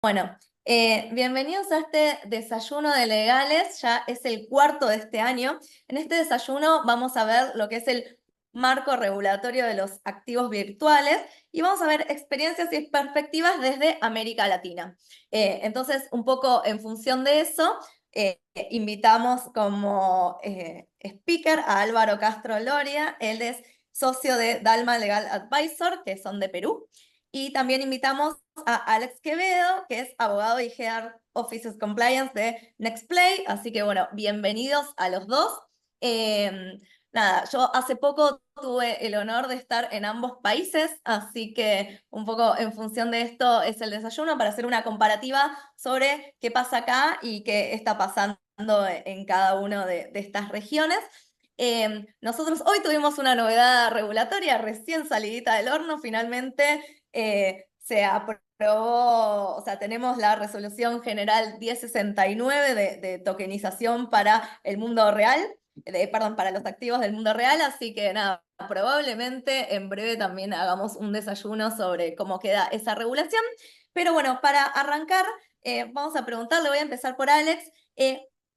Bueno, bienvenidos a este desayuno de legales, ya es el cuarto de este año. En este desayuno vamos a ver lo que es el marco regulatorio de los activos virtuales y vamos a ver experiencias y perspectivas desde América Latina. Entonces, un poco en función de eso, invitamos como speaker a Álvaro Castro Loria. Él es socio de Dalma Legal Advisor, que son de Perú. Y también invitamos a Alex Quevedo, que es abogado y Head Offices Compliance de Nextplay. Así que bueno, bienvenidos a los dos. Nada, yo hace poco tuve el honor de estar en ambos países, así que un poco en función de esto es el desayuno para hacer una comparativa sobre qué pasa acá y qué está pasando en cada una de estas regiones. Nosotros hoy tuvimos una novedad regulatoria recién salidita del horno, finalmente se aprobó, o sea, tenemos la resolución general 1069 de tokenización para el mundo real, perdón, para los activos del mundo real, así que nada, probablemente en breve también hagamos un desayuno sobre cómo queda esa regulación. Pero bueno, para arrancar, vamos a preguntarle, voy a empezar por Alex,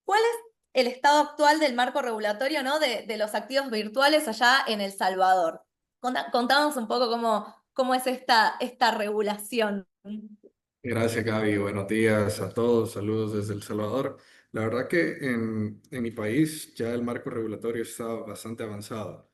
¿cuál es el estado actual del marco regulatorio, ¿no? de los activos virtuales allá en El Salvador? Contanos un poco cómo es esta regulación. Gracias, Gaby. Buenos días a todos. Saludos desde El Salvador. La verdad que en mi país ya el marco regulatorio está bastante avanzado.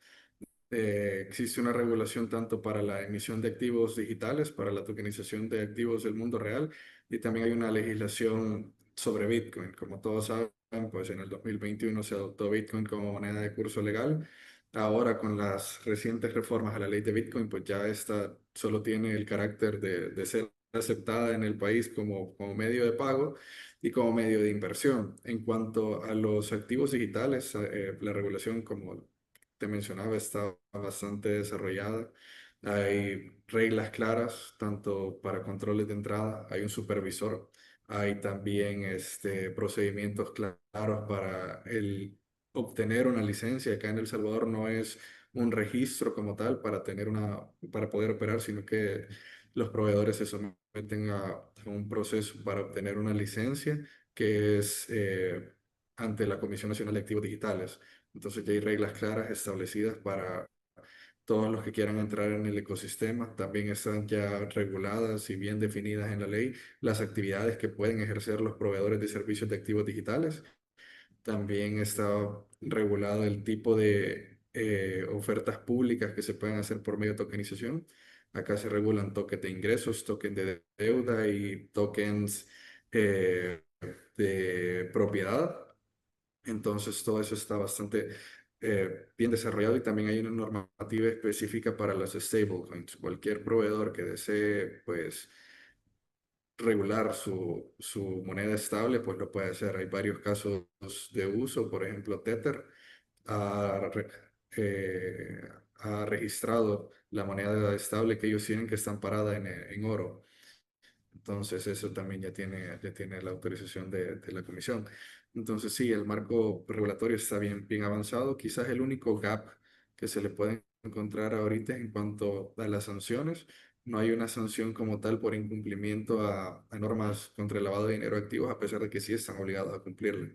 Existe una regulación tanto para la emisión de activos digitales, para la tokenización de activos del mundo real, y también hay una legislación sobre Bitcoin. Como todos saben, pues en el 2021 se adoptó Bitcoin como moneda de curso legal. Ahora, con las recientes reformas a la ley de Bitcoin, pues ya esta solo tiene el carácter de ser aceptada en el país como medio de pago y como medio de inversión. En cuanto a los activos digitales, la regulación, como te mencionaba, está bastante desarrollada. Hay reglas claras, tanto para controles de entrada, hay un supervisor, hay también procedimientos claros para obtener una licencia. Acá en El Salvador no es un registro como tal para poder operar, sino que los proveedores se someten a un proceso para obtener una licencia que es ante la Comisión Nacional de Activos Digitales. Entonces ya hay reglas claras establecidas para todos los que quieran entrar en el ecosistema. También están ya reguladas y bien definidas en la ley las actividades que pueden ejercer los proveedores de servicios de activos digitales. También está regulado el tipo de ofertas públicas que se pueden hacer por medio de tokenización. Acá se regulan tokens de ingresos, tokens de deuda y tokens eh, de propiedad. Entonces, todo eso está bastante bien desarrollado y también hay una normativa específica para las stablecoins. Cualquier proveedor que desee, pues, regular su moneda estable, pues lo puede hacer. Hay varios casos de uso, por ejemplo, Tether ha, re- eh, ha registrado la moneda estable que ellos tienen que está amparada en oro. Entonces eso también ya tiene la autorización de la comisión. Entonces sí, el marco regulatorio está bien avanzado. Quizás el único gap que se le puede encontrar ahorita en cuanto a las sanciones, no hay una sanción como tal por incumplimiento a normas contra el lavado de dinero activos, a pesar de que sí están obligados a cumplirlo.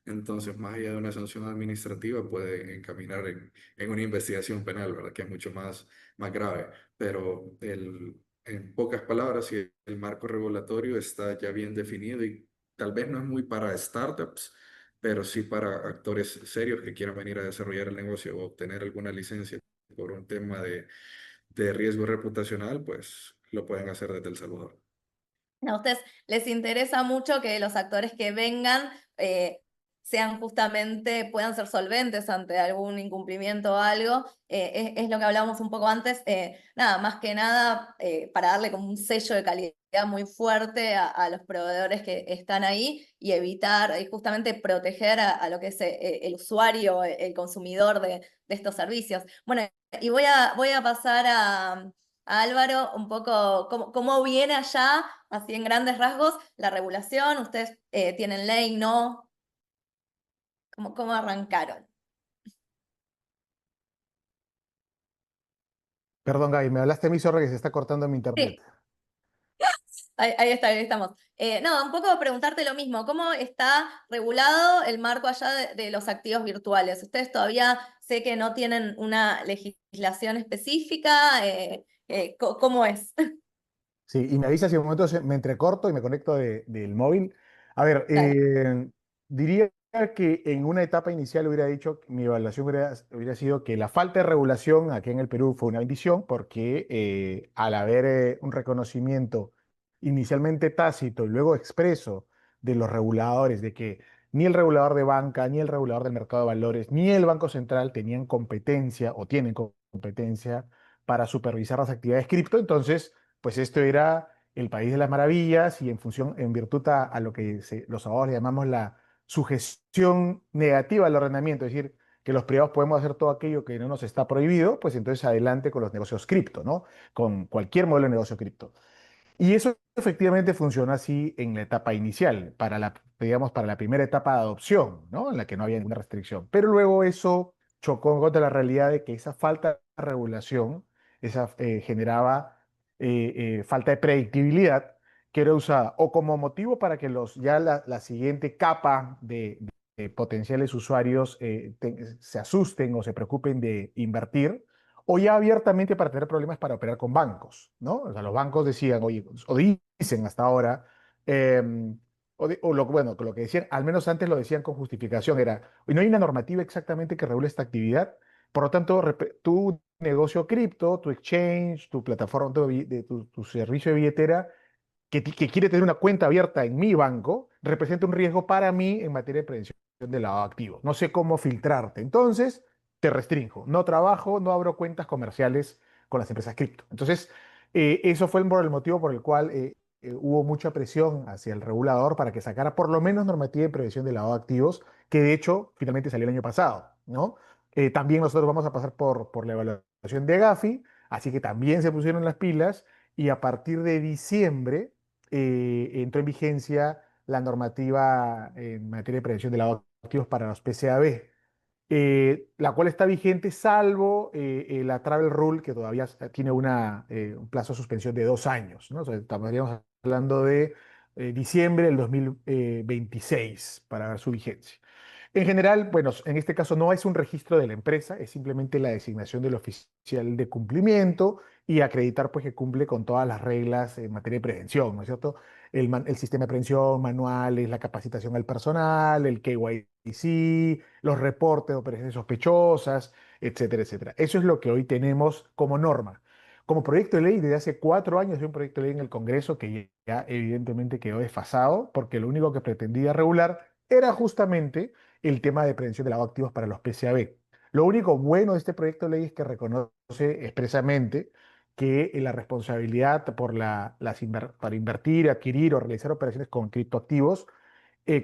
Entonces, más allá de una sanción administrativa, puede encaminar en una investigación penal, ¿verdad? Que es mucho más grave. Pero en pocas palabras, si el marco regulatorio está ya bien definido y tal vez no es muy para startups, pero sí para actores serios que quieran venir a desarrollar el negocio o obtener alguna licencia por un tema de riesgo reputacional, pues lo pueden hacer desde El Salvador. A ustedes les interesa mucho que los actores que vengan sean justamente, puedan ser solventes ante algún incumplimiento o algo. Es lo que hablábamos un poco antes. Nada, más que nada, para darle como un sello de calidad muy fuerte a los proveedores que están ahí y evitar y justamente proteger a lo que es el usuario, el consumidor de estos servicios. Bueno, y voy a pasar a Álvaro un poco cómo viene allá, así en grandes rasgos, la regulación. Ustedes tienen ley, ¿no? ¿Cómo arrancaron? Perdón, Gaby, me hablaste a mí, sorry, que se está cortando mi internet. Sí. Ahí está, ahí estamos. No, un poco preguntarte lo mismo. ¿Cómo está regulado el marco allá de los activos virtuales? Ustedes todavía sé que no tienen una legislación específica. ¿Cómo es? Sí, y me avisa si en un momento me entrecorto y me conecto del móvil. A ver, Dale. diría que en una etapa inicial hubiera dicho, mi evaluación hubiera sido que la falta de regulación aquí en el Perú fue una bendición porque al haber un reconocimiento inicialmente tácito y luego expreso de los reguladores de que ni el regulador de banca, ni el regulador del mercado de valores, ni el Banco Central tenían competencia o tienen competencia para supervisar las actividades cripto, entonces pues esto era el país de las maravillas y en función, en virtud a lo que los abogados le llamamos la sugestión negativa al ordenamiento, es decir, que los privados podemos hacer todo aquello que no nos está prohibido, pues entonces adelante con los negocios cripto, ¿no? Con cualquier modelo de negocio cripto. Y eso efectivamente funciona así en la etapa inicial, digamos, para la primera etapa de adopción, ¿no? En la que no había ninguna restricción. Pero luego eso chocó en contra de la realidad de que esa falta de regulación generaba falta de predictibilidad que era usada o como motivo para que la siguiente capa de potenciales usuarios se asusten o se preocupen de invertir o ya abiertamente para tener problemas para operar con bancos, ¿no? O sea, los bancos decían, oye, o dicen hasta ahora, eh, bueno, lo que decían, al menos antes lo decían con justificación, era, "Oye, no hay una normativa exactamente que regule esta actividad, por lo tanto, tu negocio cripto, tu exchange, tu plataforma, tu servicio de billetera, que quiere tener una cuenta abierta en mi banco, representa un riesgo para mí en materia de prevención de lavado de activos. No sé cómo filtrarte. Entonces, te restringo. No trabajo, no abro cuentas comerciales con las empresas cripto. Entonces, eso fue el motivo por el cual hubo mucha presión hacia el regulador para que sacara por lo menos normativa de prevención de lavado de activos, que de hecho finalmente salió el año pasado, ¿no? También nosotros vamos a pasar por la evaluación de Gafi, así que también se pusieron las pilas y a partir de diciembre entró en vigencia la normativa en materia de prevención de lavado de activos para los PCAB, la cual está vigente salvo la Travel Rule, que todavía tiene un plazo de suspensión de 2 años, ¿no? O sea, estaríamos hablando de diciembre del 2026 para ver su vigencia. En general, bueno, en este caso no es un registro de la empresa, es simplemente la designación del oficial de cumplimiento y acreditar pues que cumple con todas las reglas en materia de prevención, ¿no es cierto? El sistema de prevención, manuales, la capacitación al personal, el KYC, los reportes de operaciones sospechosas, etcétera, etcétera. Eso es lo que hoy tenemos como norma. Como proyecto de ley, desde hace 4 años hay un proyecto de ley en el Congreso que ya evidentemente quedó desfasado porque lo único que pretendía regular era justamente el tema de prevención de lavado de activos para los PCAB. Lo único bueno de este proyecto de ley es que reconoce expresamente que la responsabilidad para invertir, adquirir o realizar operaciones con criptoactivos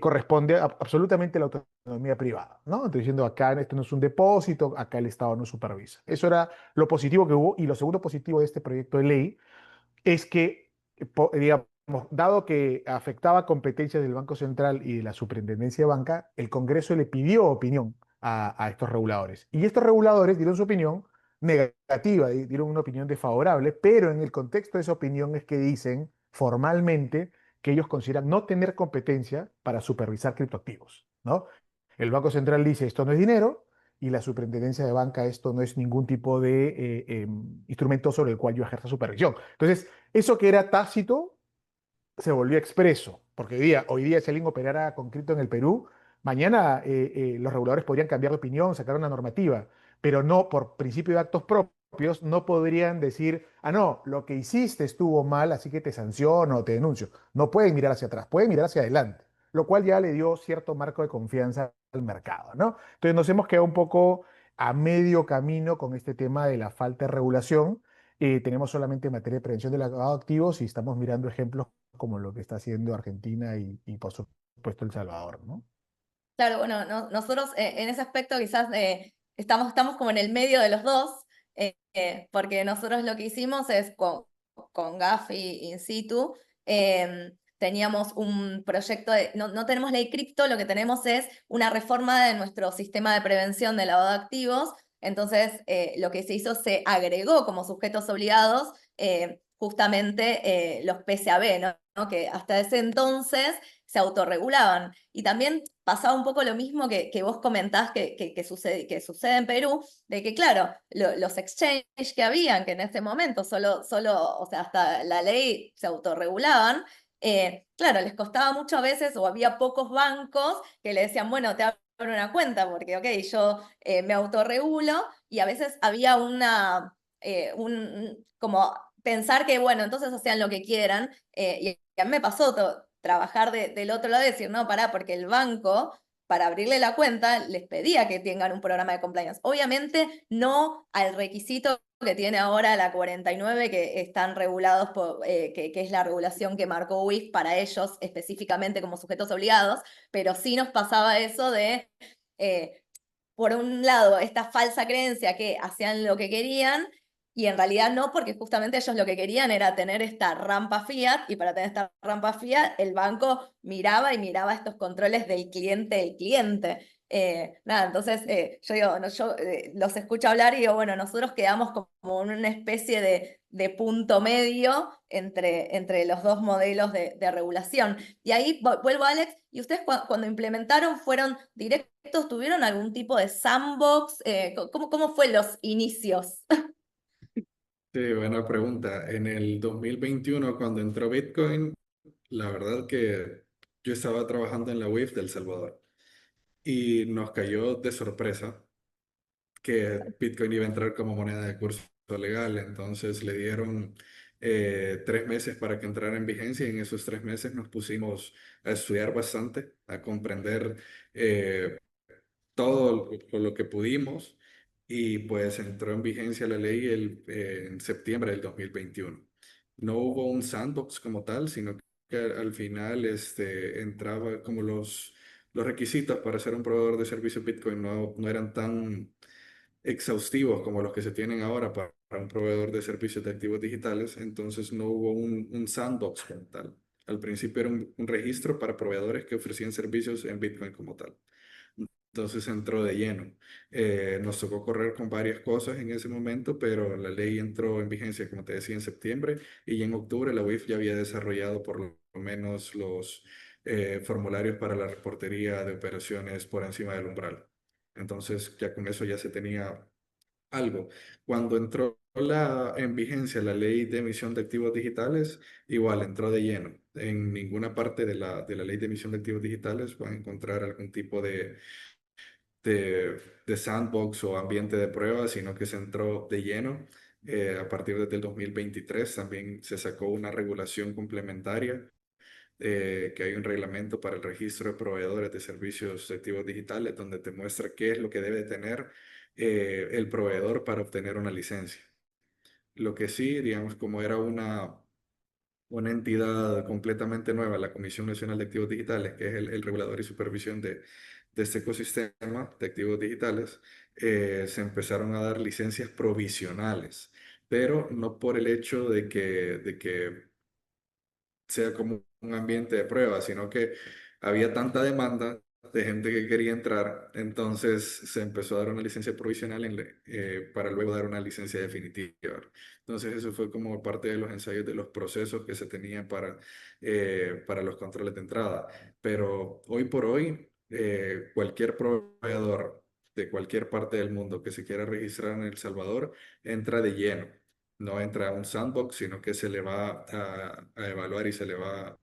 corresponde absolutamente a la autonomía privada, ¿no? Estoy diciendo acá esto no es un depósito, acá el Estado no supervisa. Eso era lo positivo que hubo y lo segundo positivo de este proyecto de ley es que, digamos, dado que afectaba competencias del Banco Central y de la Superintendencia de Banca, el Congreso le pidió opinión a estos reguladores. Y estos reguladores dieron su opinión negativa, dieron una opinión desfavorable, pero en el contexto de esa opinión es que dicen formalmente que ellos consideran no tener competencia para supervisar criptoactivos, ¿no? El Banco Central dice esto no es dinero y la Superintendencia de Banca esto no es ningún tipo de instrumento sobre el cual yo ejerza supervisión. Entonces, eso que era tácito se volvió expreso, porque hoy día si alguien operara con cripto en el Perú, mañana los reguladores podrían cambiar de opinión, sacar una normativa, pero no, por principio de actos propios, no podrían decir, ah, no, lo que hiciste estuvo mal, así que te sanciono o te denuncio. No pueden mirar hacia atrás, pueden mirar hacia adelante, lo cual ya le dio cierto marco de confianza al mercado, ¿no? Entonces nos hemos quedado un poco a medio camino con este tema de la falta de regulación. Tenemos solamente materia de prevención de lavado de activos y estamos mirando ejemplos como lo que está haciendo Argentina y por supuesto El Salvador, ¿no? Claro, bueno, nosotros en ese aspecto quizás estamos como en el medio de los dos, porque nosotros lo que hicimos es con Gafi in situ, teníamos un proyecto no tenemos ley cripto, lo que tenemos es una reforma de nuestro sistema de prevención de lavado de activos, entonces lo que se hizo se agregó como sujetos obligados justamente los PCAB, ¿no? ¿No? Que hasta ese entonces se autorregulaban. Y también pasaba un poco lo mismo que vos comentás que sucede en Perú, de que, claro, los exchanges que habían, que en ese momento o sea, hasta la ley se autorregulaban, claro, les costaba mucho a veces, o había pocos bancos que le decían, bueno, te abro una cuenta, porque, ok, yo me autorregulo, y a veces había como pensar que, bueno, entonces hacían lo que quieran, y a mí me pasó trabajar del otro lado y decir, no, pará, porque el banco, para abrirle la cuenta, les pedía que tengan un programa de compliance. Obviamente no al requisito que tiene ahora la 49, que están regulados que es la regulación que marcó UIF para ellos específicamente como sujetos obligados, pero sí nos pasaba eso de, por un lado, esta falsa creencia que hacían lo que querían, y en realidad no, porque justamente ellos lo que querían era tener esta rampa Fiat, y para tener esta rampa Fiat, el banco miraba y miraba estos controles del cliente. Nada, entonces yo digo, no, yo los escucho hablar y digo, bueno, nosotros quedamos como en una especie de punto medio entre los dos modelos de regulación. Y ahí vuelvo, Alex, y ustedes cuando implementaron fueron directos, ¿tuvieron algún tipo de sandbox? ¿Cómo fue los inicios? Sí, buena pregunta. En el 2021, cuando entró Bitcoin, la verdad que yo estaba trabajando en la UIF de El Salvador y nos cayó de sorpresa que Bitcoin iba a entrar como moneda de curso legal. Entonces le dieron 3 meses para que entrara en vigencia, y en esos 3 meses nos pusimos a estudiar bastante, a comprender todo lo que pudimos, y pues entró en vigencia la ley en septiembre del 2021. No hubo un sandbox como tal, sino que al final entraba como los requisitos para ser un proveedor de servicios Bitcoin no eran tan exhaustivos como los que se tienen ahora para un proveedor de servicios de activos digitales. Entonces no hubo un sandbox como tal. Al principio era un registro para proveedores que ofrecían servicios en Bitcoin como tal. Entonces entró de lleno. Nos tocó correr con varias cosas en ese momento, pero la ley entró en vigencia, como te decía, en septiembre, y en octubre la UIF ya había desarrollado por lo menos los formularios para la reportería de operaciones por encima del umbral. Entonces ya con eso ya se tenía algo. Cuando entró en vigencia la ley de emisión de activos digitales, igual entró de lleno. En ninguna parte de la ley de emisión de activos digitales van a encontrar algún tipo de sandbox o ambiente de prueba, sino que se entró de lleno. A partir del 2023 también se sacó una regulación complementaria, que hay un reglamento para el registro de proveedores de servicios de activos digitales, donde te muestra qué es lo que debe tener el proveedor para obtener una licencia. Lo que sí, digamos, como era una entidad completamente nueva, la Comisión Nacional de Activos Digitales, que es el regulador y supervisión de este ecosistema de activos digitales, se empezaron a dar licencias provisionales, pero no por el hecho de que sea como un ambiente de prueba, sino que había tanta demanda de gente que quería entrar, entonces se empezó a dar una licencia provisional para luego dar una licencia definitiva. Entonces eso fue como parte de los ensayos de los procesos que se tenían para los controles de entrada. Pero hoy por hoy, cualquier proveedor de cualquier parte del mundo que se quiera registrar en El Salvador entra de lleno. No entra a un sandbox, sino que se le va a evaluar y se le va a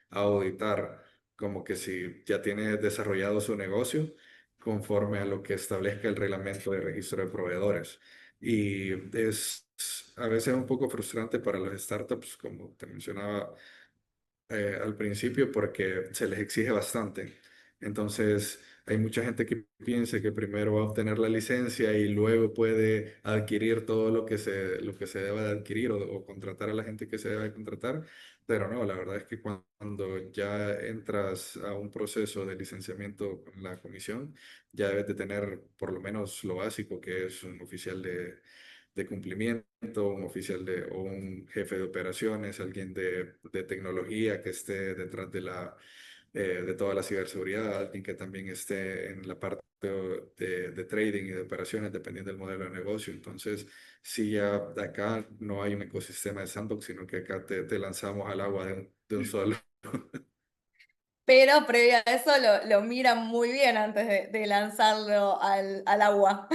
auditar como que si ya tiene desarrollado su negocio conforme a lo que establezca el reglamento de registro de proveedores. Y es a veces un poco frustrante para las startups, como te mencionaba al principio, porque se les exige bastante. Entonces, hay mucha gente que piensa que primero va a obtener la licencia y luego puede adquirir todo lo que se deba de adquirir, o contratar a la gente que se debe contratar, pero no, la verdad es que cuando ya entras a un proceso de licenciamiento con la comisión, ya debes de tener por lo menos lo básico, que es un oficial de cumplimiento, o un jefe de operaciones, alguien de tecnología que esté detrás de toda la ciberseguridad, alguien que también esté en la parte de trading y de operaciones dependiendo del modelo de negocio. Entonces, sí, ya de acá no hay un ecosistema de sandbox, sino que acá te lanzamos al agua de un solo. Pero previo a eso lo miran muy bien antes de lanzarlo al agua.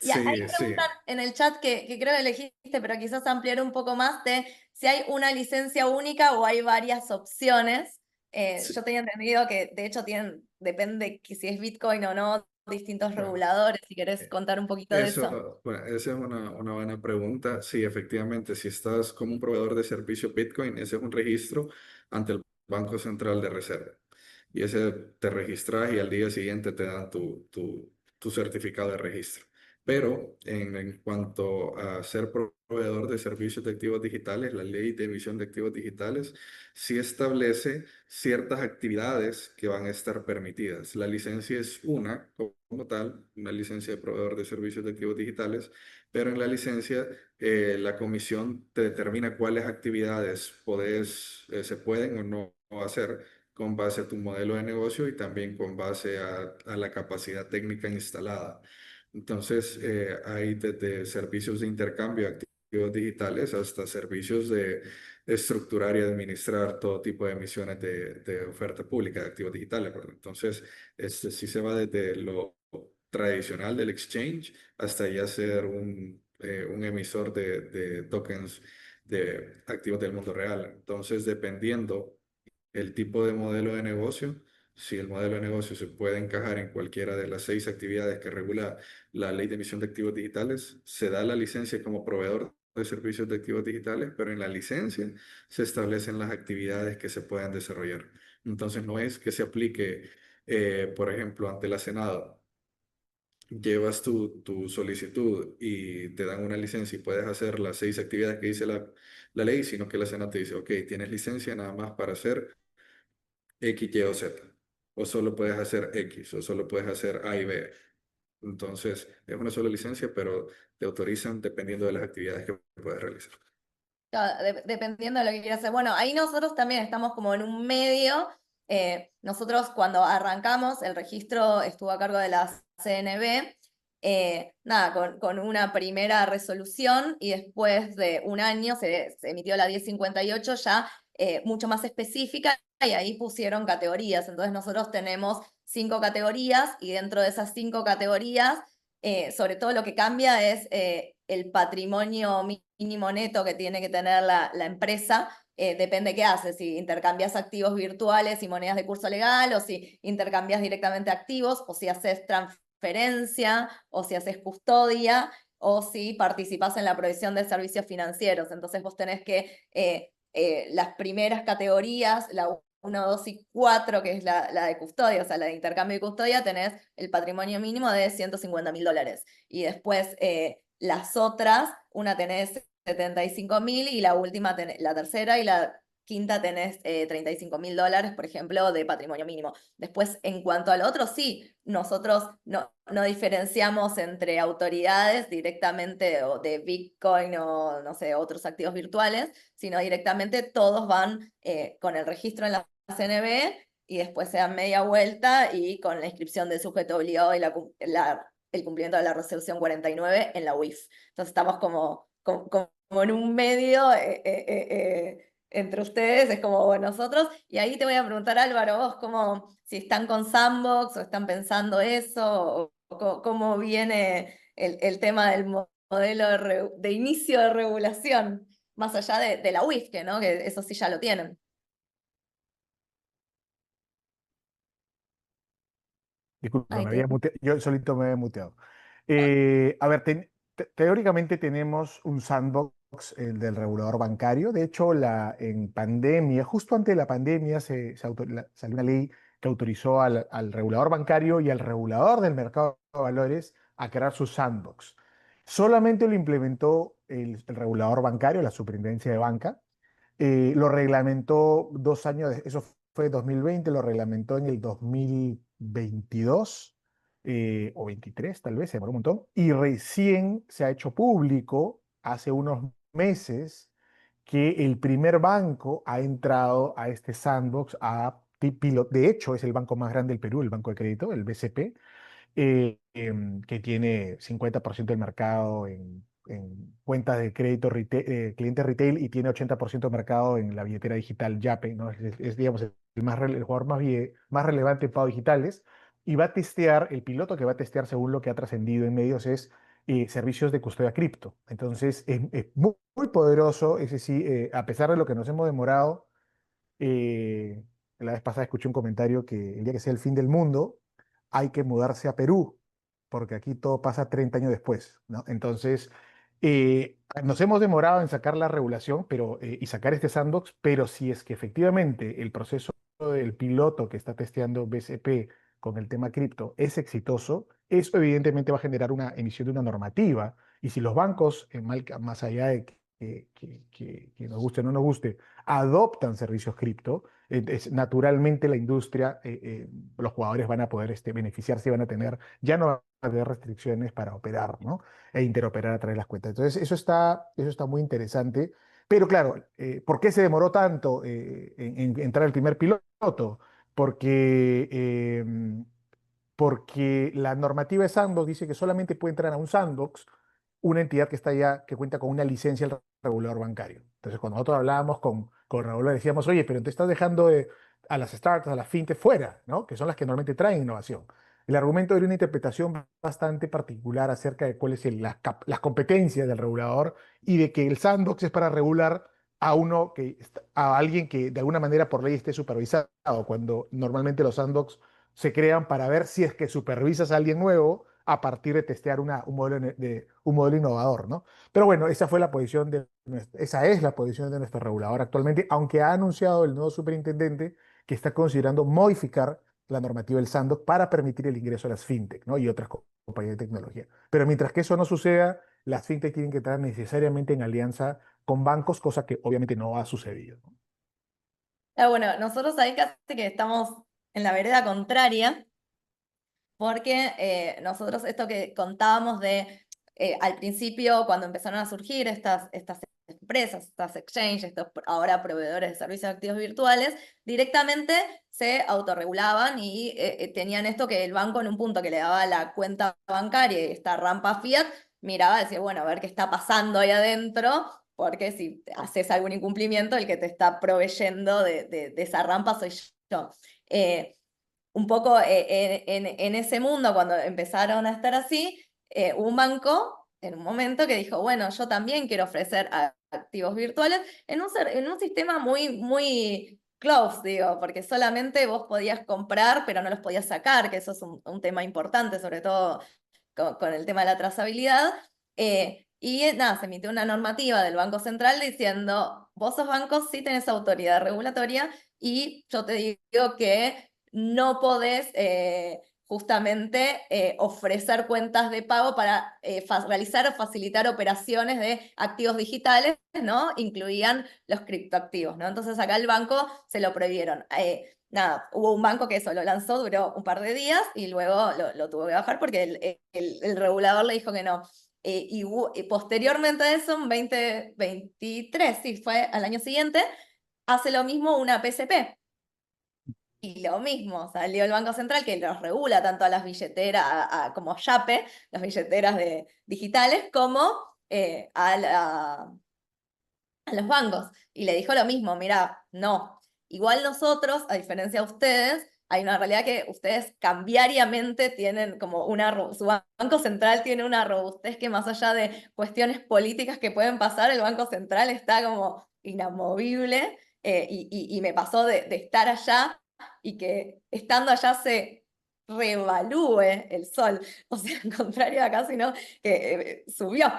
Y ahí Sí, sí. preguntan en el chat que creo que elegiste, pero quizás ampliar un poco más de si hay una licencia única o hay varias opciones. Yo tenía entendido que de hecho depende que si es Bitcoin o no, distintos Bueno, reguladores, si querés contar un poquito de eso. eso, bueno, esa es una buena pregunta. Sí, efectivamente, si estás como un proveedor de servicio Bitcoin, ese es un registro ante el Banco Central de Reserva. Y ese te registras y al día siguiente te dan tu certificado de registro. Pero en cuanto a ser proveedor de servicios de activos digitales, la ley de emisión de activos digitales sí establece ciertas actividades que van a estar permitidas. La licencia es una, como tal, una licencia de proveedor de servicios de activos digitales, pero en la licencia la comisión te determina cuáles actividades se pueden o no hacer con base a tu modelo de negocio y también con base a la capacidad técnica instalada. Entonces, hay desde servicios de intercambio de activos digitales hasta servicios de estructurar y administrar todo tipo de emisiones de oferta pública de activos digitales, ¿verdad? Entonces, sí se va desde lo tradicional del exchange hasta ya ser un emisor de tokens de activos del mundo real. Entonces, dependiendo el tipo de modelo de negocio, si el modelo de negocio se puede encajar en cualquiera de las 6 actividades que regula la ley de emisión de activos digitales, se da la licencia como proveedor de servicios de activos digitales, pero en la licencia se establecen las actividades que se puedan desarrollar. Entonces no es que se aplique, por ejemplo, ante la Senado, llevas tu solicitud y te dan una licencia y puedes hacer las 6 actividades que dice la ley, sino que la Senado te dice, ok, tienes licencia nada más para hacer X, Y o Z. O solo puedes hacer X, o solo puedes hacer A y B. Entonces, es una sola licencia, pero te autorizan dependiendo de las actividades que puedes realizar. Claro, dependiendo de lo que quieras hacer. Bueno, ahí nosotros también estamos como en un medio. Nosotros cuando arrancamos, el registro estuvo a cargo de la CNB, nada, con una primera resolución y después de un año se emitió la 1058 ya mucho más específica y ahí pusieron categorías. Entonces nosotros tenemos 5 categorías y dentro de esas 5 categorías sobre todo lo que cambia es el patrimonio mínimo neto que tiene que tener la empresa. Depende qué haces, si intercambias activos virtuales y monedas de curso legal, o si intercambias directamente activos, o si haces transferencia, o si haces custodia, o si participas en la provisión de servicios financieros. Entonces vos tenés que las primeras categorías, la 1, 2 y 4, que es la de custodia, o sea, la de intercambio y custodia, tenés el patrimonio mínimo de $150.000. Y después las otras, una tenés 75.000 y la última, la tercera y la quinta tenés $35.000, por ejemplo, de patrimonio mínimo. Después, en cuanto al otro, sí, nosotros no diferenciamos entre autoridades directamente o de Bitcoin o, no sé, otros activos virtuales, sino directamente todos van con el registro en la CNB y después se dan media vuelta y con la inscripción del sujeto obligado y el cumplimiento de la resolución 49 en la UIF. Entonces estamos como en un medio entre ustedes, es como nosotros. Y ahí te voy a preguntar, Álvaro, vos, si están con Sandbox o están pensando eso, o cómo viene el tema del modelo de inicio de regulación, más allá de la UIF, ¿no? Que eso sí ya lo tienen. Disculpa, Ahí te... yo solito me había muteado. A ver, teóricamente tenemos un sandbox, el del regulador bancario. De hecho, en pandemia, justo antes de la pandemia, salió una ley que autorizó al regulador bancario y al regulador del mercado de valores a crear su sandbox. Solamente lo implementó el regulador bancario, la Superintendencia de Banca. Lo reglamentó 2 años, eso fue 2020, lo reglamentó en el 2022 o 23 tal vez, se demoró un montón, y recién se ha hecho público hace unos meses que el primer banco ha entrado a este sandbox de hecho es el banco más grande del Perú, el Banco de Crédito, el BCP, que tiene 50% del mercado en cuentas de crédito cliente retail y tiene 80% de mercado en la billetera digital Yape, ¿no? Digamos, el jugador más relevante en pagos digitales. Y va a testear, el piloto que va a testear, según lo que ha trascendido en medios, es servicios de custodia cripto. Entonces, es muy poderoso. Ese sí, a pesar de lo que nos hemos demorado, eh, la vez pasada escuché un comentario que el día que sea el fin del mundo, hay que mudarse a Perú, porque aquí todo pasa 30 años después, ¿no? Entonces, nos hemos demorado en sacar la regulación y sacar este sandbox, pero si es que efectivamente el proceso del piloto que está testeando BCP con el tema cripto es exitoso, eso evidentemente va a generar una emisión de una normativa. Y si los bancos, más allá de que nos guste o no nos guste, adoptan servicios cripto, naturalmente la industria, los jugadores van a poder beneficiarse y van a tener, ya no van a haber restricciones para operar, ¿no? E interoperar a través de las cuentas. Entonces, eso está muy interesante. Pero claro, ¿por qué se demoró tanto en entrar el primer piloto? Porque, porque la normativa de sandbox dice que solamente puede entrar a un sandbox una entidad que está ya, que cuenta con una licencia del regulador bancario. Entonces, cuando nosotros hablábamos con el regulador, decíamos, oye, pero te estás dejando a las startups, a las fintech fuera, ¿no? Que son las que normalmente traen innovación. El argumento era una interpretación bastante particular acerca de cuáles son las competencias del regulador y de que el sandbox es para regular a alguien que de alguna manera por ley esté supervisado, cuando normalmente los sandbox se crean para ver si es que supervisas a alguien nuevo a partir de testear un modelo innovador, ¿no? Pero bueno, esa es la posición de nuestro regulador actualmente, aunque ha anunciado el nuevo superintendente que está considerando modificar la normativa del sandbox para permitir el ingreso a las fintech, ¿no? Y otras compañías de tecnología. Pero mientras que eso no suceda, las fintech tienen que estar necesariamente en alianza con bancos, cosa que obviamente no ha sucedido, ¿no? Bueno, nosotros ahí casi que estamos en la vereda contraria, porque nosotros esto que contábamos de al principio, cuando empezaron a surgir estas empresas, estas exchanges, estos ahora proveedores de servicios activos virtuales, directamente se autorregulaban y tenían esto que el banco en un punto que le daba la cuenta bancaria y esta rampa fiat, miraba y decía, bueno, a ver qué está pasando ahí adentro, porque si haces algún incumplimiento, el que te está proveyendo de esa rampa soy yo. Un poco en ese mundo, cuando empezaron a estar así, hubo un banco en un momento que dijo, bueno, yo también quiero ofrecer activos virtuales en un sistema muy close, digo, porque solamente vos podías comprar, pero no los podías sacar, que eso es un tema importante, sobre todo con el tema de la trazabilidad. Y nada, se emitió una normativa del Banco Central diciendo, vos sos bancos, sí tenés autoridad regulatoria y yo te digo que no podés justamente ofrecer cuentas de pago para realizar o facilitar operaciones de activos digitales, ¿no? Incluían los criptoactivos, ¿no? Entonces acá el banco se lo prohibieron. Nada, hubo un banco que eso lo lanzó, duró un par de días y luego lo tuvo que bajar porque el regulador le dijo que no. Y posteriormente a eso, en 2023, sí, fue al año siguiente, hace lo mismo una PCP. Y lo mismo, salió el Banco Central que los regula tanto a las billeteras, como Yape, las billeteras digitales, como a los bancos. Y le dijo lo mismo, mira, no. Igual nosotros, a diferencia de ustedes, hay una realidad que ustedes cambiariamente tienen como su Banco Central tiene una robustez que más allá de cuestiones políticas que pueden pasar, el Banco Central está como inamovible. Y me pasó de estar allá y que estando allá se reevalúe el sol. O sea, al contrario de acá, sino que subió.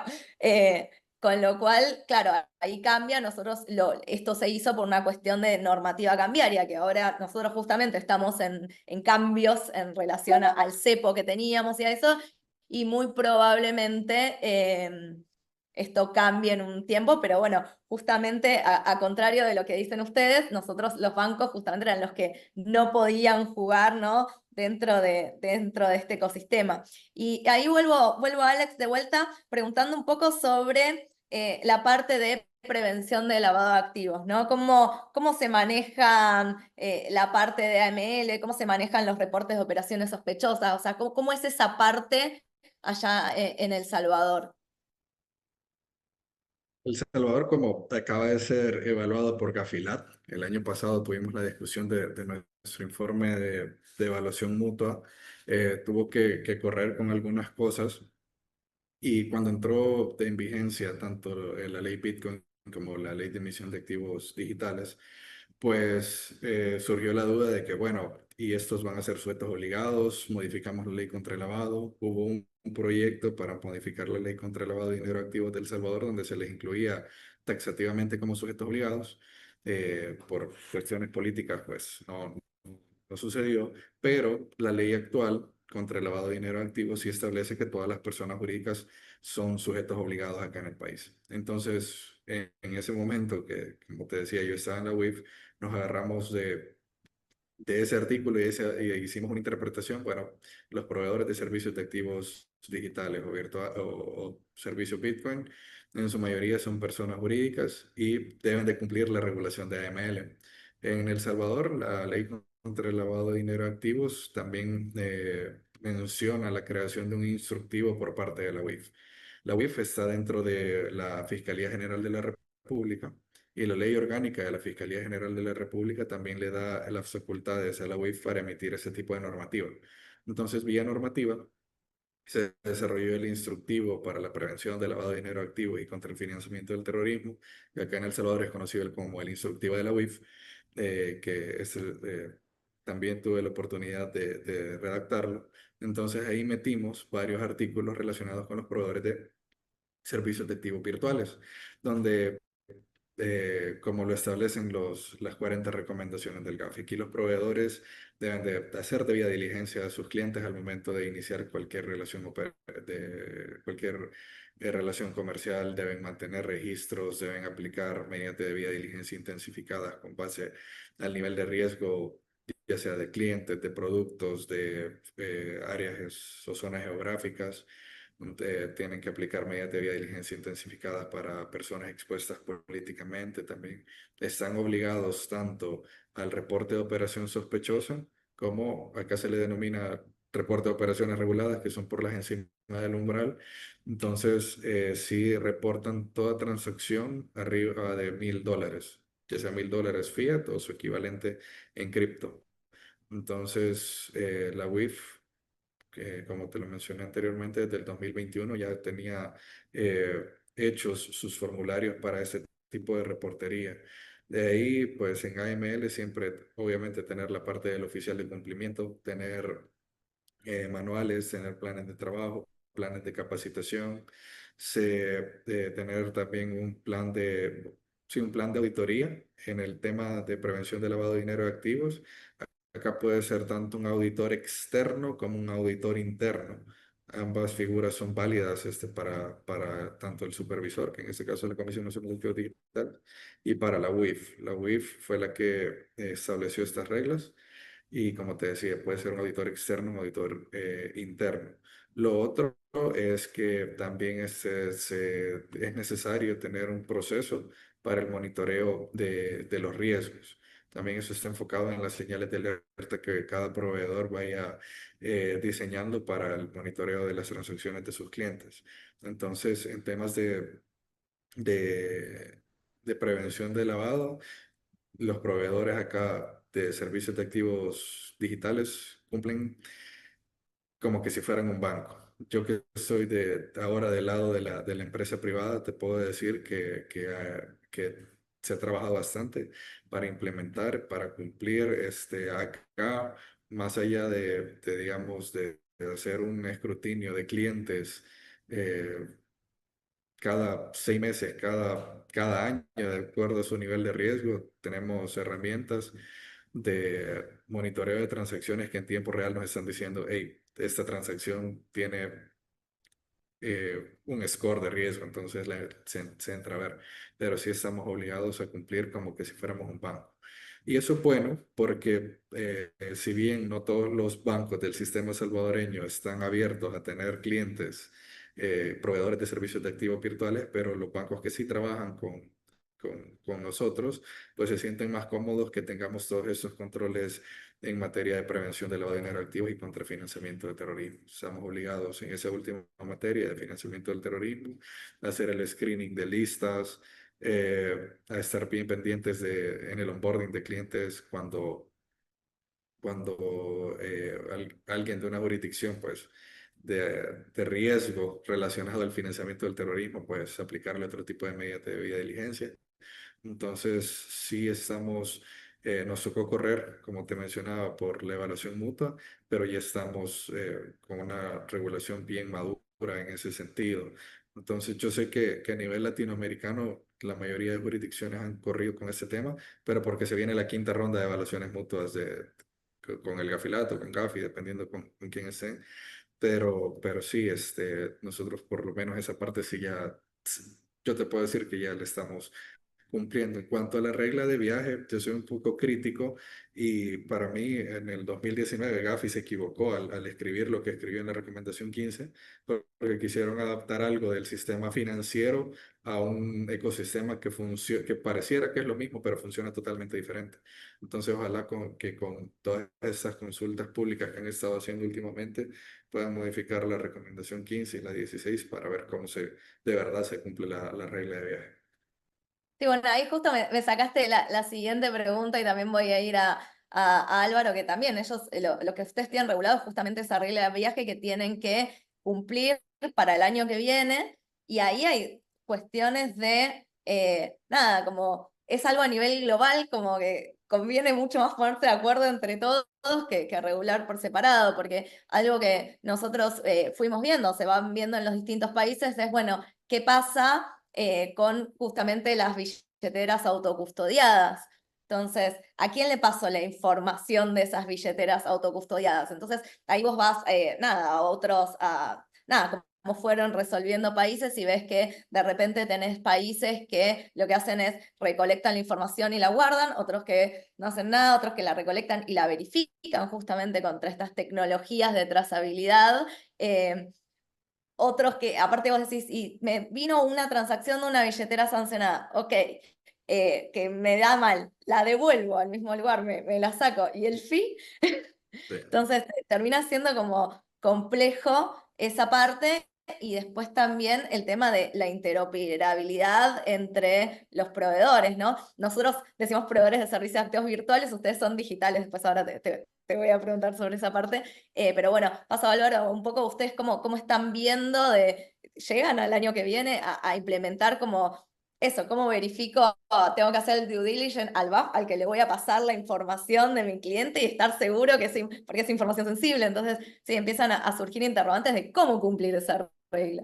Con lo cual, claro, ahí cambia, esto se hizo por una cuestión de normativa cambiaria, que ahora nosotros justamente estamos en cambios en relación al cepo que teníamos y a eso, y muy probablemente esto cambie en un tiempo, pero bueno, justamente a contrario de lo que dicen ustedes, nosotros los bancos justamente eran los que no podían jugar, ¿no? dentro de este ecosistema. Y ahí vuelvo a Alex de vuelta preguntando un poco sobre la parte de prevención de lavado de activos, ¿no? ¿Cómo se manejan la parte de AML? ¿Cómo se manejan los reportes de operaciones sospechosas? O sea, ¿cómo es esa parte allá en El Salvador? El Salvador, como acaba de ser evaluado por Gafilat, el año pasado tuvimos la discusión de nuestro informe de evaluación mutua, tuvo que correr con algunas cosas y cuando entró en vigencia tanto la ley Bitcoin como la ley de emisión de activos digitales, pues surgió la duda de que, bueno, y estos van a ser sujetos obligados, modificamos la ley contra el lavado, hubo un proyecto para modificar la ley contra el lavado de dinero activo de El Salvador donde se les incluía taxativamente como sujetos obligados, por cuestiones políticas, pues no sucedió, pero la ley actual contra el lavado de dinero activo sí establece que todas las personas jurídicas son sujetos obligados acá en el país. Entonces, en ese momento que, como te decía, yo estaba en la UIF, nos agarramos de ese artículo y hicimos una interpretación. Bueno, los proveedores de servicios de activos digitales o, virtual, o servicios Bitcoin, en su mayoría son personas jurídicas y deben de cumplir la regulación de AML. En El Salvador, la ley contra el lavado de dinero de activos también menciona la creación de un instructivo por parte de la UIF. La UIF está dentro de la Fiscalía General de la República y la ley orgánica de la Fiscalía General de la República también le da las facultades a la UIF para emitir ese tipo de normativa. Entonces, vía normativa, se desarrolló el instructivo para la prevención del lavado de dinero activo y contra el financiamiento del terrorismo, que acá en El Salvador es conocido como el instructivo de la UIF, que es también tuve la oportunidad de redactarlo. Entonces ahí metimos varios artículos relacionados con los proveedores de servicios de activos virtuales, donde como lo establecen las 40 recomendaciones del GAFI. Aquí los proveedores deben de hacer debida diligencia a sus clientes al momento de iniciar cualquier relación comercial, deben mantener registros, deben aplicar medidas de debida diligencia intensificadas con base al nivel de riesgo, ya sea de clientes, de productos, de áreas o zonas geográficas. Tienen que aplicar medidas de vía diligencia intensificadas para personas expuestas políticamente. También están obligados tanto al reporte de operación sospechosa como acá se le denomina reporte de operaciones reguladas, que son por las encima del umbral. Entonces, sí reportan toda transacción arriba de $1,000, ya sea $1,000 fiat o su equivalente en cripto. Entonces, la WIF, que como te lo mencioné anteriormente, desde el 2021 ya tenía hechos sus formularios para ese tipo de reportería. De ahí, pues en AML siempre, obviamente, tener la parte del oficial de cumplimiento, tener manuales, tener planes de trabajo, planes de capacitación, tener también sí, un plan de auditoría en el tema de prevención de lavado de dinero de activos. Acá puede ser tanto un auditor externo como un auditor interno. Ambas figuras son válidas para tanto el supervisor, que en este caso es la Comisión Nacional de Activos Digital, y para la UIF. La UIF fue la que estableció estas reglas y como te decía, puede ser un auditor externo, un auditor interno. Lo otro es que también es necesario tener un proceso para el monitoreo de los riesgos. También eso está enfocado en las señales de alerta que cada proveedor vaya diseñando para el monitoreo de las transacciones de sus clientes. Entonces, en temas de, de prevención de lavado, los proveedores acá de servicios de activos digitales cumplen como que si fueran un banco. Yo que soy ahora del lado de la empresa privada, te puedo decir que se ha trabajado bastante para implementar, para cumplir acá, más allá digamos, de hacer un escrutinio de clientes. Cada 6 meses, cada año, de acuerdo a su nivel de riesgo, tenemos herramientas de monitoreo de transacciones que en tiempo real nos están diciendo, hey, esta transacción tiene un score de riesgo, entonces se entra a ver, pero sí estamos obligados a cumplir como que si fuéramos un banco. Y eso es bueno porque si bien no todos los bancos del sistema salvadoreño están abiertos a tener clientes, proveedores de servicios de activos virtuales, pero los bancos que sí trabajan con nosotros, pues se sienten más cómodos que tengamos todos estos controles en materia de prevención del lavado de dinero activo y contra financiamiento del terrorismo. Estamos obligados en esa última materia de financiamiento del terrorismo a hacer el screening de listas, a estar bien pendientes en el onboarding de clientes cuando alguien de una jurisdicción, pues, de riesgo relacionado al financiamiento del terrorismo, pues aplicarle otro tipo de medidas de debida diligencia. Entonces, sí estamos, nos tocó correr, como te mencionaba, por la evaluación mutua, pero ya estamos con una regulación bien madura en ese sentido. Entonces, yo sé que a nivel latinoamericano la mayoría de jurisdicciones han corrido con este tema, pero porque se viene la quinta ronda de evaluaciones mutuas con el Gafilato, con Gafi, dependiendo con quién estén. Pero sí, nosotros por lo menos esa parte sí ya, yo te puedo decir que ya le estamos cumpliendo. En cuanto a la regla de viaje, yo soy un poco crítico y para mí en el 2019 Gafi se equivocó al escribir lo que escribió en la recomendación 15 porque quisieron adaptar algo del sistema financiero a un ecosistema que pareciera que es lo mismo, pero funciona totalmente diferente. Entonces, ojalá que con todas esas consultas públicas que han estado haciendo últimamente puedan modificar la recomendación 15 y la 16 para ver cómo de verdad se cumple la regla de viaje. Sí, bueno, ahí justo me sacaste la siguiente pregunta y también voy a ir a Álvaro, que también ellos, lo que ustedes tienen regulado es justamente esa regla de viaje que tienen que cumplir para el año que viene, y ahí hay cuestiones de, nada, como es algo a nivel global, como que conviene mucho más ponerse de acuerdo entre todos que regular por separado, porque algo que nosotros fuimos viendo, se van viendo en los distintos países, es, bueno, ¿qué pasa con justamente las billeteras autocustodiadas? Entonces, ¿a quién le pasó la información de esas billeteras autocustodiadas? Entonces, ahí vos vas, nada, a otros, nada, cómo fueron resolviendo países y ves que de repente tenés países que lo que hacen es recolectan la información y la guardan, otros que no hacen nada, otros que la recolectan y la verifican justamente contra estas tecnologías de trazabilidad. Otros que, aparte vos decís, y me vino una transacción de una billetera sancionada, ok, que me da mal, la devuelvo al mismo lugar, me la saco, y el fee, Sí. entonces termina siendo como complejo esa parte. Y después también el tema de la interoperabilidad entre los proveedores, ¿no? Nosotros decimos proveedores de servicios de activos virtuales, ustedes son digitales, después ahora te voy a preguntar sobre esa parte. Pero bueno, paso a Álvaro, un poco ustedes cómo están viendo llegan al año que viene a implementar como eso, cómo verifico, tengo que hacer el due diligence al BAF, al que le voy a pasar la información de mi cliente y estar seguro que porque es información sensible. Entonces, sí, empiezan a surgir interrogantes de cómo cumplir esa regla.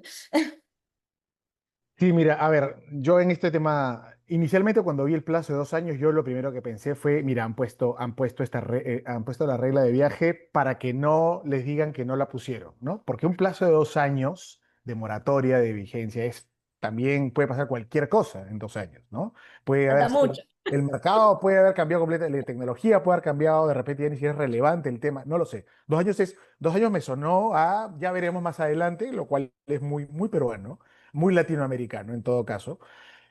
Sí, mira, a ver, yo en este tema, inicialmente cuando vi el plazo de 2 años, yo lo primero que pensé fue, mira, han puesto la regla de viaje para que no les digan que no la pusieron, ¿no? Porque un plazo de 2 años de moratoria, de vigencia, también puede pasar cualquier cosa en 2 años, ¿no? Puede Falta haber, mucho. el mercado puede haber cambiado completamente, la tecnología puede haber cambiado, de repente ya ni siquiera es relevante el tema, no lo sé. 2 años me sonó a, ya veremos más adelante, lo cual es muy, muy peruano, muy latinoamericano en todo caso.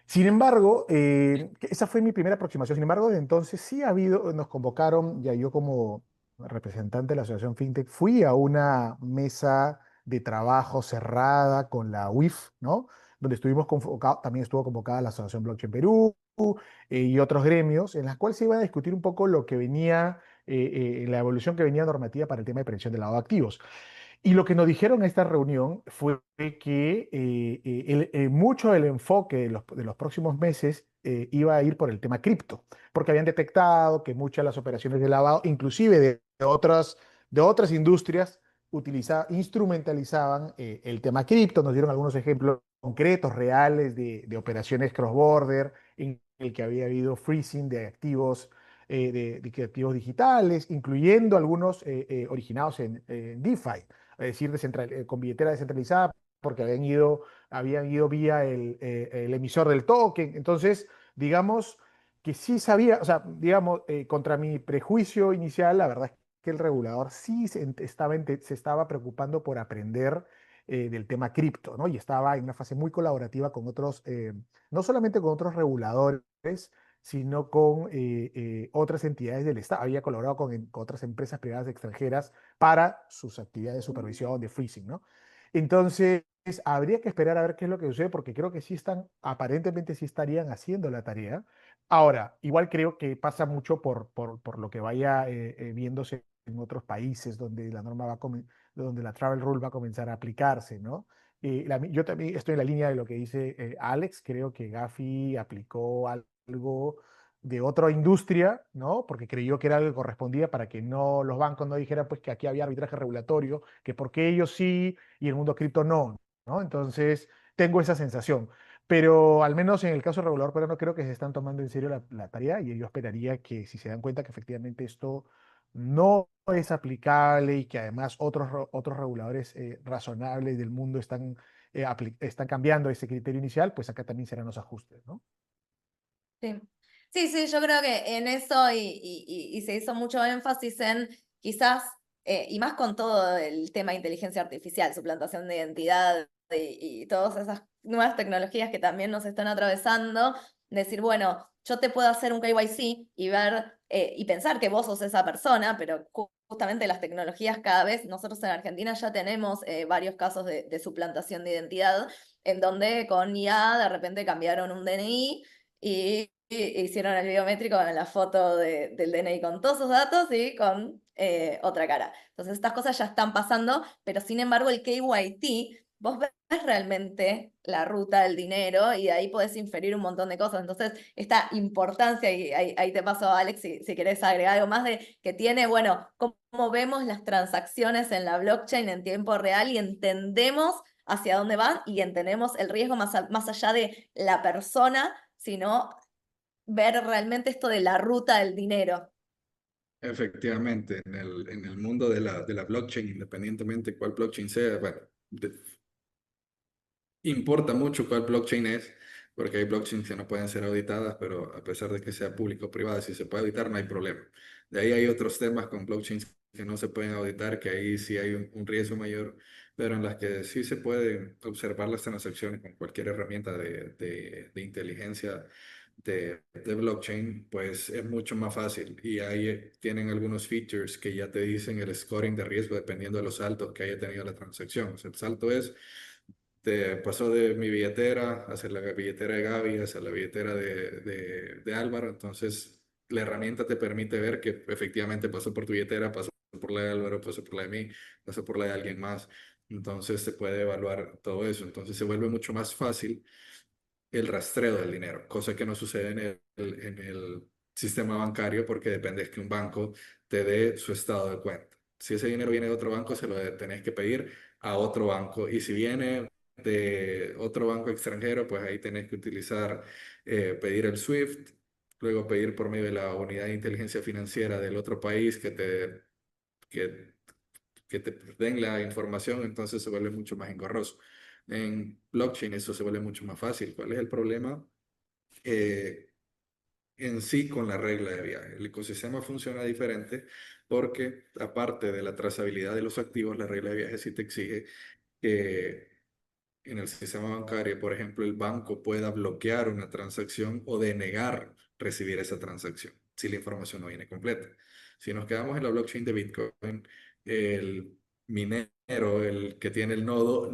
Sin embargo, esa fue mi primera aproximación. Sin embargo, desde entonces sí ha habido, nos convocaron, ya yo como representante de la Asociación FinTech, fui a una mesa de trabajo cerrada con la UIF, ¿no? Donde estuvimos convocados, también estuvo convocada la Asociación Blockchain Perú y otros gremios, en las cuales se iba a discutir un poco lo que venía, la evolución que venía normativa para el tema de prevención del lavado de activos. Y lo que nos dijeron en esta reunión fue que mucho del enfoque de los próximos meses iba a ir por el tema cripto, porque habían detectado que muchas de las operaciones de lavado, inclusive de otras industrias, instrumentalizaban el tema cripto. Nos dieron algunos ejemplos concretos, reales, de operaciones cross-border, en el que había habido freezing de activos de activos digitales, incluyendo algunos originados en DeFi, es decir, con billetera descentralizada, porque habían ido vía el emisor del token. Entonces, digamos que sí sabía, o sea, digamos, contra mi prejuicio inicial, la verdad es que el regulador sí se estaba preocupando por aprender del tema cripto, ¿no? Y estaba en una fase muy colaborativa con otros, no solamente con otros reguladores, sino con otras entidades del Estado. Había colaborado con otras empresas privadas extranjeras para sus actividades de supervisión, de freezing, ¿no? Entonces, habría que esperar a ver qué es lo que sucede, porque creo que sí están, aparentemente sí estarían haciendo la tarea. Ahora, igual creo que pasa mucho por lo que vaya viéndose en otros países donde la norma donde la travel rule va a comenzar a aplicarse, ¿no? Yo también estoy en la línea de lo que dice Alex. Creo que Gafi aplicó algo de otra industria, ¿no? Porque creyó que era algo que correspondía para que no los bancos no dijeran pues que aquí había arbitraje regulatorio, que porque ellos sí y el mundo cripto no, ¿no? Entonces, tengo esa sensación. Pero al menos en el caso regulador peruano creo que se están tomando en serio la tarea, y yo esperaría que si se dan cuenta que efectivamente esto no es aplicable y que además otros reguladores razonables del mundo están cambiando ese criterio inicial, pues acá también serán los ajustes, ¿no? Sí. Sí, sí, yo creo que en eso y se hizo mucho énfasis en quizás, y más con todo el tema de inteligencia artificial, suplantación de identidad y todas esas nuevas tecnologías que también nos están atravesando, decir, bueno, yo te puedo hacer un KYC y ver y pensar que vos sos esa persona, pero justamente las tecnologías cada vez, nosotros en Argentina ya tenemos varios casos de suplantación de identidad, en donde con IA de repente cambiaron un DNI y hicieron el biométrico en la foto del DNI con todos sus datos y con otra cara. Entonces estas cosas ya están pasando, pero sin embargo el KYT, vos ves realmente la ruta del dinero y de ahí podés inferir un montón de cosas. Entonces esta importancia, y ahí te paso Alex si querés agregar algo más, de que tiene, bueno, cómo vemos las transacciones en la blockchain en tiempo real y entendemos hacia dónde van y entendemos el riesgo más allá de la persona, sino ver realmente esto de la ruta del dinero. Efectivamente, en el mundo de la blockchain, independientemente cuál blockchain sea, bueno, importa mucho cuál blockchain es, porque hay blockchains que no pueden ser auditadas, pero a pesar de que sea público o privada, si se puede auditar, no hay problema. De ahí hay otros temas con blockchains que no se pueden auditar, que ahí sí hay un riesgo mayor, pero en las que sí se pueden observar las transacciones con cualquier herramienta de inteligencia de blockchain, pues es mucho más fácil. Y ahí tienen algunos features que ya te dicen el scoring de riesgo dependiendo de los saltos que haya tenido la transacción. O sea, el salto es te pasó de mi billetera hacia la billetera de Gaby, hacia la billetera de Álvaro. Entonces, la herramienta te permite ver que efectivamente pasó por tu billetera, pasó por la de Álvaro, pasó por la de mí, pasó por la de alguien más. Entonces, se puede evaluar todo eso. Entonces, se vuelve mucho más fácil el rastreo del dinero, cosa que no sucede en el sistema bancario, porque depende de que un banco te dé su estado de cuenta. Si ese dinero viene de otro banco, se lo tenés que pedir a otro banco. Y si viene de otro banco extranjero, pues ahí tenés que utilizar, pedir el SWIFT, luego pedir por medio de la unidad de inteligencia financiera del otro país que, que te den la información. Entonces se vuelve mucho más engorroso. En blockchain eso se vuelve mucho más fácil. ¿Cuál es el problema? Eh, en sí con la regla de viaje. El ecosistema funciona diferente porque aparte de la trazabilidad de los activos, la regla de viaje sí te exige que en el sistema bancario, por ejemplo, el banco pueda bloquear una transacción o denegar recibir esa transacción si la información no viene completa. Si nos quedamos en la blockchain de Bitcoin, el minero, el que tiene el nodo,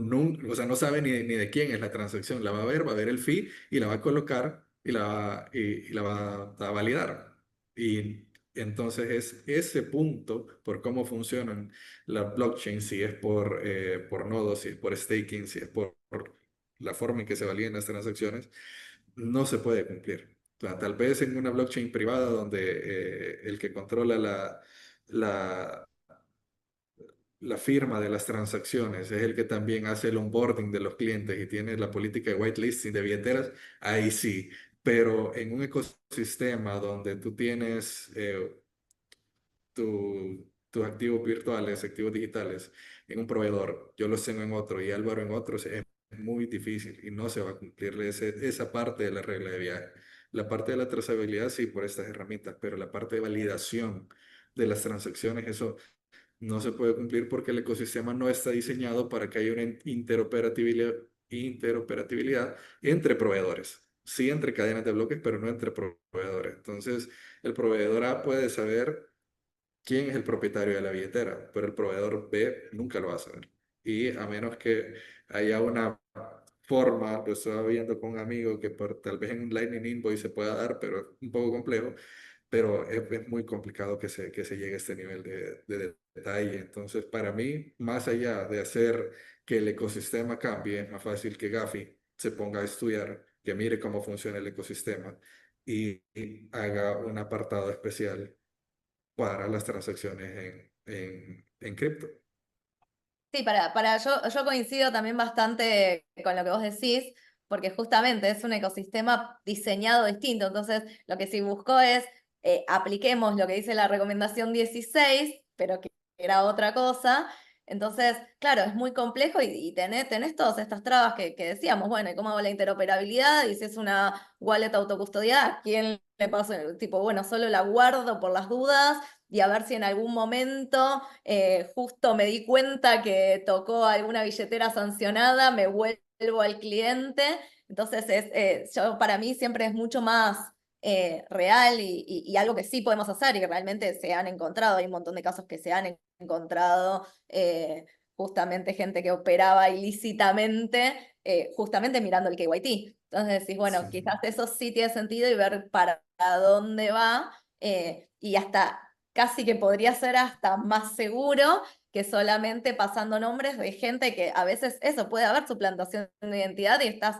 o sea, no sabe ni de quién es la transacción. La va a ver el fee y la va a colocar y la va a validar. Y entonces es ese punto por cómo funcionan la blockchain, si es por nodos, si es por staking, si es por la forma en que se validan las transacciones, no se puede cumplir. O sea, tal vez en una blockchain privada donde el que controla la, la firma de las transacciones es el que también hace el onboarding de los clientes y tiene la política de whitelisting de billeteras, ahí sí. Pero en un ecosistema donde tú tienes tus activos virtuales, activos digitales en un proveedor, yo los tengo en otro y Álvaro en otro, es muy difícil y no se va a cumplir esa parte de la regla de viaje. La parte de la trazabilidad sí por estas herramientas, pero la parte de validación de las transacciones, eso No se puede cumplir porque el ecosistema no está diseñado para que haya una interoperabilidad entre proveedores. Sí entre cadenas de bloques, pero no entre proveedores. Entonces, el proveedor A puede saber quién es el propietario de la billetera, pero el proveedor B nunca lo va a saber. Y a menos que haya una forma, lo estaba viendo con un amigo que tal vez en un Lightning Invoice se pueda dar, pero es un poco complejo, pero es muy complicado que se llegue a este nivel de detalle. Entonces, para mí, más allá de hacer que el ecosistema cambie, es más fácil que Gafi se ponga a estudiar, que mire cómo funciona el ecosistema y haga un apartado especial para las transacciones en cripto. Sí, yo coincido también bastante con lo que vos decís, porque justamente es un ecosistema diseñado distinto. Entonces, lo que sí buscó es apliquemos lo que dice la recomendación 16, pero que era otra cosa. Entonces, claro, es muy complejo y tenés todas estas trabas que decíamos. Bueno, ¿y cómo hago la interoperabilidad? Y si es una wallet autocustodiada, ¿a quién le paso? Tipo, bueno, solo la guardo por las dudas y a ver si en algún momento justo me di cuenta que tocó alguna billetera sancionada, me vuelvo al cliente. Entonces, para mí siempre es mucho más real y algo que sí podemos hacer y que realmente se han encontrado. Hay un montón de casos que se han encontrado justamente gente que operaba ilícitamente, justamente mirando el KYT. Entonces decís, bueno, Sí, quizás eso sí tiene sentido y ver para dónde va. Y hasta casi que podría ser hasta más seguro que solamente pasando nombres de gente que a veces eso puede haber suplantación de identidad y estás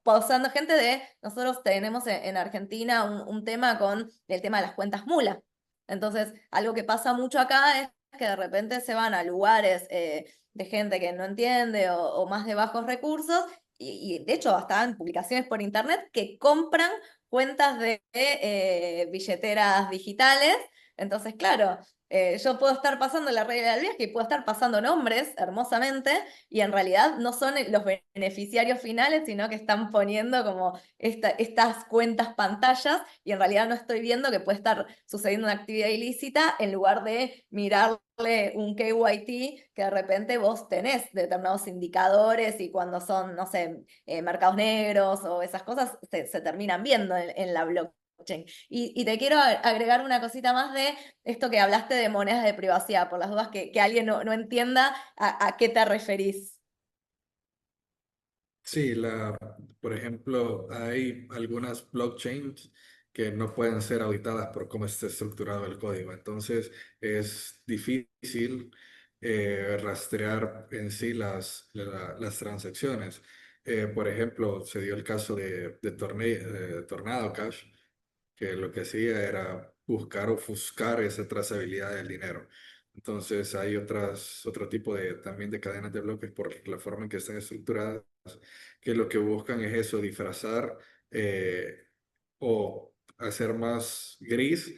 posando gente nosotros tenemos en Argentina un tema con el tema de las cuentas mula. Entonces, algo que pasa mucho acá es que de repente se van a lugares de gente que no entiende o más de bajos recursos y de hecho hasta en publicaciones por internet que compran cuentas de billeteras digitales. Entonces, claro, yo puedo estar pasando la regla del viaje y puedo estar pasando nombres hermosamente y en realidad no son los beneficiarios finales, sino que están poniendo como estas cuentas pantallas y en realidad no estoy viendo que puede estar sucediendo una actividad ilícita en lugar de mirarle un KYT que de repente vos tenés determinados indicadores y cuando son, no sé, mercados negros o esas cosas se terminan viendo en la blockchain. Y te quiero agregar una cosita más de esto que hablaste de monedas de privacidad, por las dudas que alguien no entienda a qué te referís. sí, por ejemplo, hay algunas blockchains que no pueden ser auditadas por cómo está estructurado el código. Entonces, es difícil rastrear en sí las transacciones. Por ejemplo, se dio el caso de Tornado Cash, que lo que hacía era buscar ofuscar esa trazabilidad del dinero. Entonces hay otro tipo también de cadenas de bloques por la forma en que están estructuradas, que lo que buscan es eso, disfrazar eh, o hacer más gris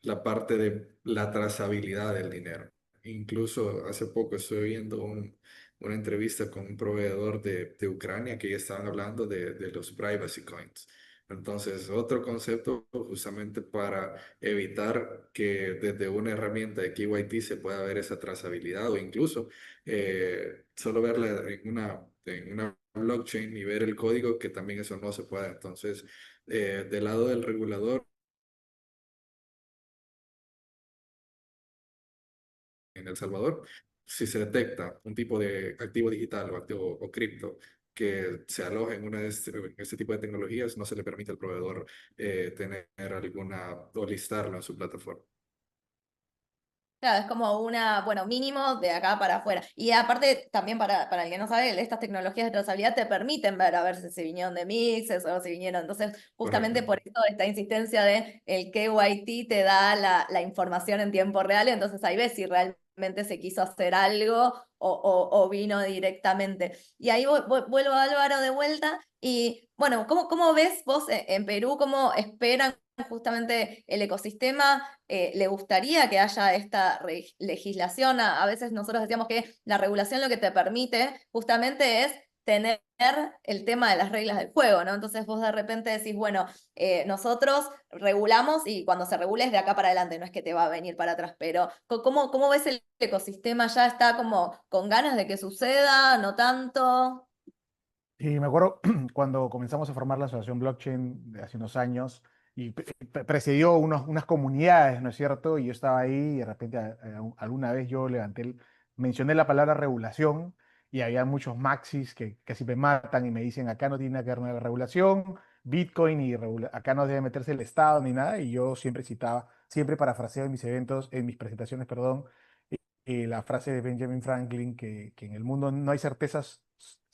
la parte de la trazabilidad del dinero. Incluso hace poco estuve viendo una entrevista con un proveedor de Ucrania que ya estaban hablando de los privacy coins. Entonces, otro concepto justamente para evitar que desde una herramienta de KYT se pueda ver esa trazabilidad o incluso solo verla en una blockchain y ver el código, que también eso no se puede. Entonces, del lado del regulador, en El Salvador, si se detecta un tipo de activo digital o activo o cripto que se aloja en este tipo de tecnologías, no se le permite al proveedor tener alguna o listarlo en su plataforma. Claro, es como bueno, mínimo de acá para afuera. Y aparte, también para el que no sabe, estas tecnologías de trazabilidad te permiten ver a ver si se vinieron de mixes o si vinieron. Entonces, justamente Correcto. por eso esta insistencia de el KYT te da la información en tiempo real, entonces ahí ves si realmente se quiso hacer algo o vino directamente. Y ahí vuelvo a Álvaro de vuelta. Y bueno, ¿cómo ves vos en Perú, cómo esperan justamente el ecosistema? ¿Le gustaría que haya esta legislación? A veces nosotros decíamos que la regulación lo que te permite justamente es tener el tema de las reglas del juego, ¿no? Entonces vos de repente decís, bueno, nosotros regulamos y cuando se regula es de acá para adelante, no es que te va a venir para atrás, pero ¿cómo ves el ecosistema? ¿Ya está como con ganas de que suceda? ¿No tanto? Y me acuerdo cuando comenzamos a formar la asociación blockchain de hace unos años y precedió unas comunidades, ¿no es cierto? Y yo estaba ahí y de repente alguna vez yo mencioné la palabra regulación y había muchos maxis que casi me matan y me dicen acá no tiene nada que ver con la regulación, Bitcoin y acá no debe meterse el Estado ni nada. Y yo siempre citaba, siempre parafraseo en mis eventos, en mis presentaciones, perdón, la frase de Benjamin Franklin que en el mundo no hay certezas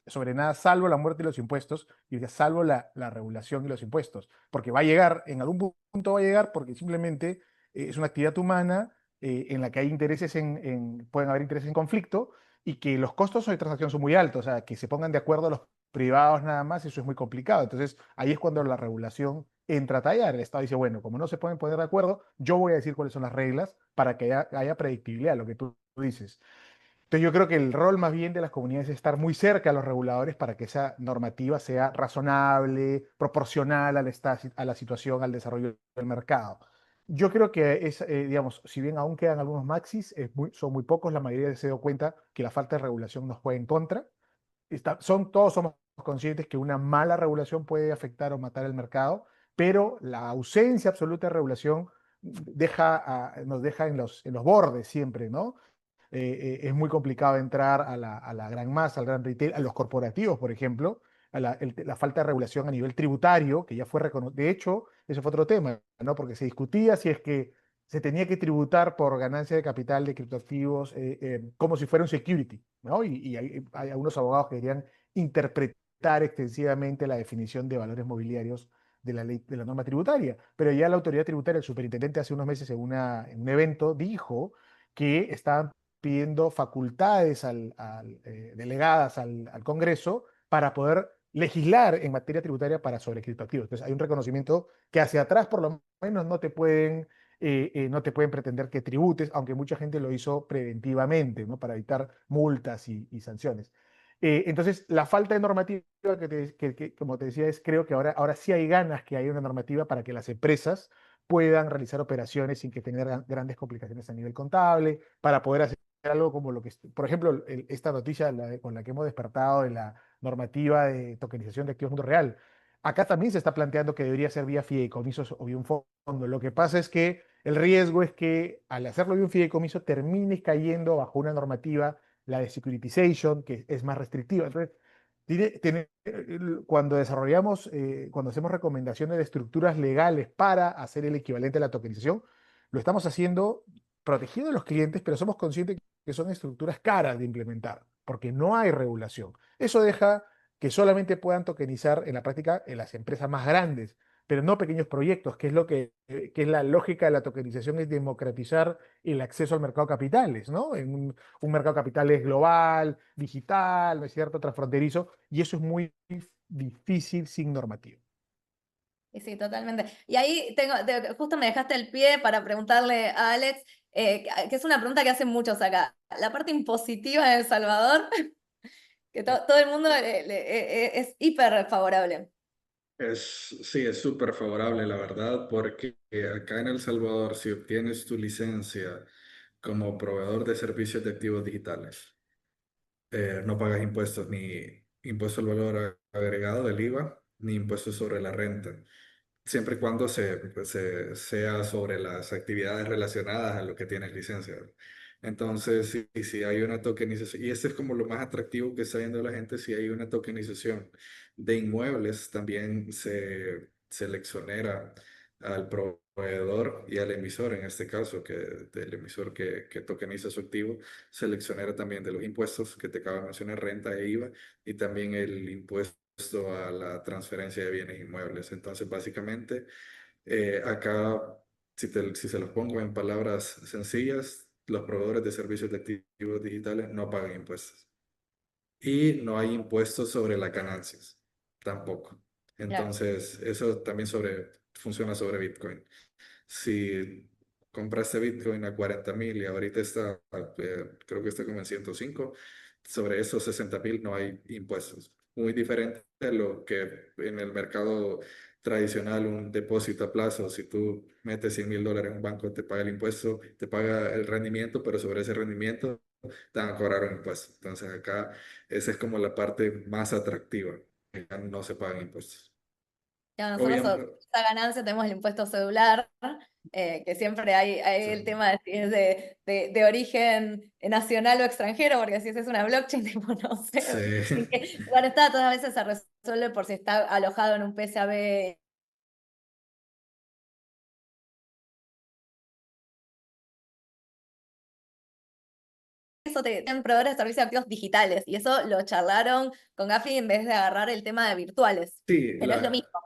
sobre nada salvo la muerte y los impuestos, y decía, salvo la regulación y los impuestos, porque va a llegar, en algún punto va a llegar, porque simplemente es una actividad humana en la que hay intereses pueden haber intereses en conflicto y que los costos de transacción son muy altos, o sea, que se pongan de acuerdo los privados nada más, eso es muy complicado. Entonces, ahí es cuando la regulación entra a tallar. El Estado dice, bueno, como no se pueden poner de acuerdo, yo voy a decir cuáles son las reglas para que haya predictibilidad, lo que tú dices. Entonces yo creo que el rol más bien de las comunidades es estar muy cerca a los reguladores para que esa normativa sea razonable, proporcional a la situación, al desarrollo del mercado. Yo creo que digamos, si bien aún quedan algunos maxis, son muy pocos, la mayoría se dio cuenta que la falta de regulación nos juega en contra. Todos somos conscientes que una mala regulación puede afectar o matar el mercado, pero la ausencia absoluta de regulación nos deja en los bordes siempre, ¿no? Es muy complicado entrar a la gran masa, al gran retail, a los corporativos, por ejemplo, la falta de regulación a nivel tributario, que ya fue reconocido. De hecho, eso fue otro tema, ¿no? Porque se discutía si es que se tenía que tributar por ganancia de capital de criptoactivos como si fuera un security, ¿no? Y hay algunos abogados que querían interpretar extensivamente la definición de valores mobiliarios de la ley, de la norma tributaria. Pero ya la autoridad tributaria, el superintendente hace unos meses en un evento dijo que estaban pidiendo facultades delegadas al Congreso para poder legislar en materia tributaria sobre criptoactivos. Entonces hay un reconocimiento que hacia atrás por lo menos no te pueden pretender que tributes, aunque mucha gente lo hizo preventivamente, ¿no? Para evitar multas y sanciones. Entonces, la falta de normativa como te decía, creo que ahora sí hay ganas que haya una normativa para que las empresas puedan realizar operaciones sin que tengan grandes complicaciones a nivel contable, para poder hacer algo como lo que, por ejemplo, esta noticia con la que hemos despertado de la normativa de tokenización de activos mundo real. Acá también se está planteando que debería ser vía fideicomisos o vía un fondo. Lo que pasa es que el riesgo es que al hacerlo vía un fideicomiso termines cayendo bajo una normativa, la de securitization, que es más restrictiva. Entonces, cuando hacemos recomendaciones de estructuras legales para hacer el equivalente a la tokenización, lo estamos haciendo protegiendo a los clientes, pero somos conscientes que son estructuras caras de implementar, porque no hay regulación. Eso deja que solamente puedan tokenizar en la práctica en las empresas más grandes, pero no pequeños proyectos, que es la lógica de la tokenización, es democratizar el acceso al mercado de capitales, ¿no? En un mercado de capitales global, digital, ¿no es cierto?, transfronterizo, y eso es muy difícil sin normativa. Y sí, totalmente. Y ahí justo me dejaste el pie para preguntarle a Alex, que es una pregunta que hacen muchos acá. La parte impositiva de El Salvador, que todo el mundo es hiper favorable. Sí, es súper favorable, la verdad, porque acá en El Salvador, si obtienes tu licencia como proveedor de servicios de activos digitales, no pagas impuestos, ni impuesto al valor agregado del IVA, ni impuestos sobre la renta, siempre y cuando sea sobre las actividades relacionadas a lo que tienes licencia, ¿verdad? Entonces, si hay una tokenización, y este es como lo más atractivo que está viendo la gente, si hay una tokenización de inmuebles, también se le exonera al proveedor y al emisor, en este caso, del emisor que tokeniza su activo, se le exonera también de los impuestos que te acabo de mencionar, renta e IVA, y también el impuesto a la transferencia de bienes inmuebles. Entonces, básicamente, acá, si se los pongo en palabras sencillas, los proveedores de servicios de activos digitales no pagan impuestos. Y no hay impuestos sobre las ganancias, tampoco. Claro. Entonces, eso también funciona sobre Bitcoin. Si compraste Bitcoin a 40.000 y ahorita creo que está como en 105, sobre esos 60.000 no hay impuestos. muy diferente a lo que en el mercado tradicional, un depósito a plazo. Si tú metes $100,000 en un banco, te paga el impuesto, te paga el rendimiento, pero sobre ese rendimiento te van a cobrar un impuesto. Entonces acá esa es como la parte más atractiva, que ya no se pagan impuestos. Ya nosotros sobre Obviamente, esa ganancia tenemos el impuesto celular, que siempre hay el tema de si es de origen nacional o extranjero, porque si es una blockchain, tipo, no sé. sí. Bueno, está, todas las veces se resuelve por si está alojado en un PSAB. Eso te tienen proveedores de servicios de activos digitales, y eso lo charlaron con Gafi en vez de agarrar el tema de virtuales, Sí, que no es lo mismo.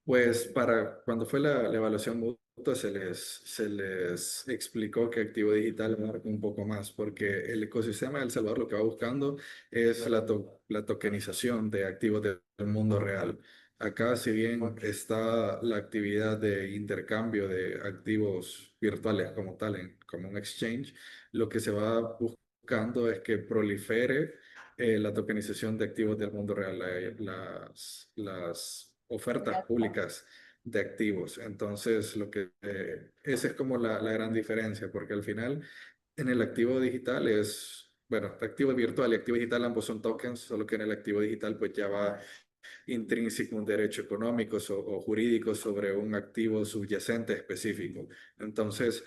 pues para cuando fue la evaluación mutua se les explicó que activo digital abarca un poco más, porque el ecosistema de El Salvador lo que va buscando es la tokenización de activos del mundo real. Acá, si bien está la actividad de intercambio de activos virtuales como tal, como un exchange, lo que se va buscando es que prolifere la tokenización de activos del mundo real, las ofertas públicas de activos. Entonces, esa es como la gran diferencia, porque al final en el activo digital bueno, activo virtual y activo digital ambos son tokens, solo que en el activo digital pues ya va intrínseco un derecho económico o jurídico sobre un activo subyacente específico. Entonces,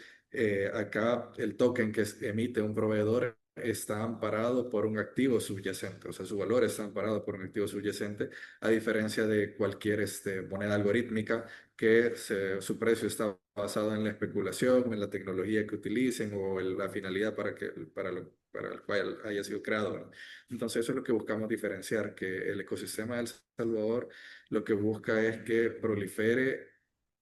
acá el token que emite un proveedor está amparado por un activo subyacente, o sea, su valor está amparado por un activo subyacente, a diferencia de cualquier moneda algorítmica su precio está basado en la especulación, en la tecnología que utilicen o en la finalidad para el cual haya sido creado, ¿verdad? Entonces eso es lo que buscamos diferenciar, que el ecosistema de El Salvador lo que busca es que prolifere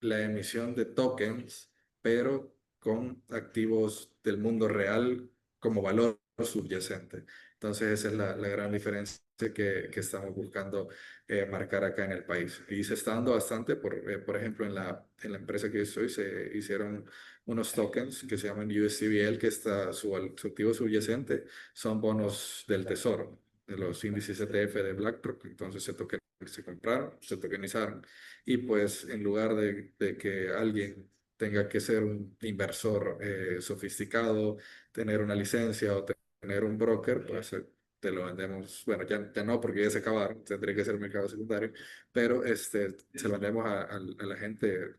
la emisión de tokens, pero con activos del mundo real como valor subyacente. Entonces esa es la gran diferencia que estamos buscando marcar acá en el país. Y se está dando bastante, por ejemplo, en la empresa que yo estoy, se hicieron unos tokens que se llaman USDBL, que su activo subyacente son bonos del tesoro, de los índices ETF de BlackRock. Entonces se compraron, se tokenizaron, y pues en lugar de que alguien tenga que ser un inversor sofisticado, tener una licencia o tener un broker, pues te lo vendemos, bueno, ya no porque ya se acabaron, tendría que ser mercado secundario, pero se lo vendemos a la gente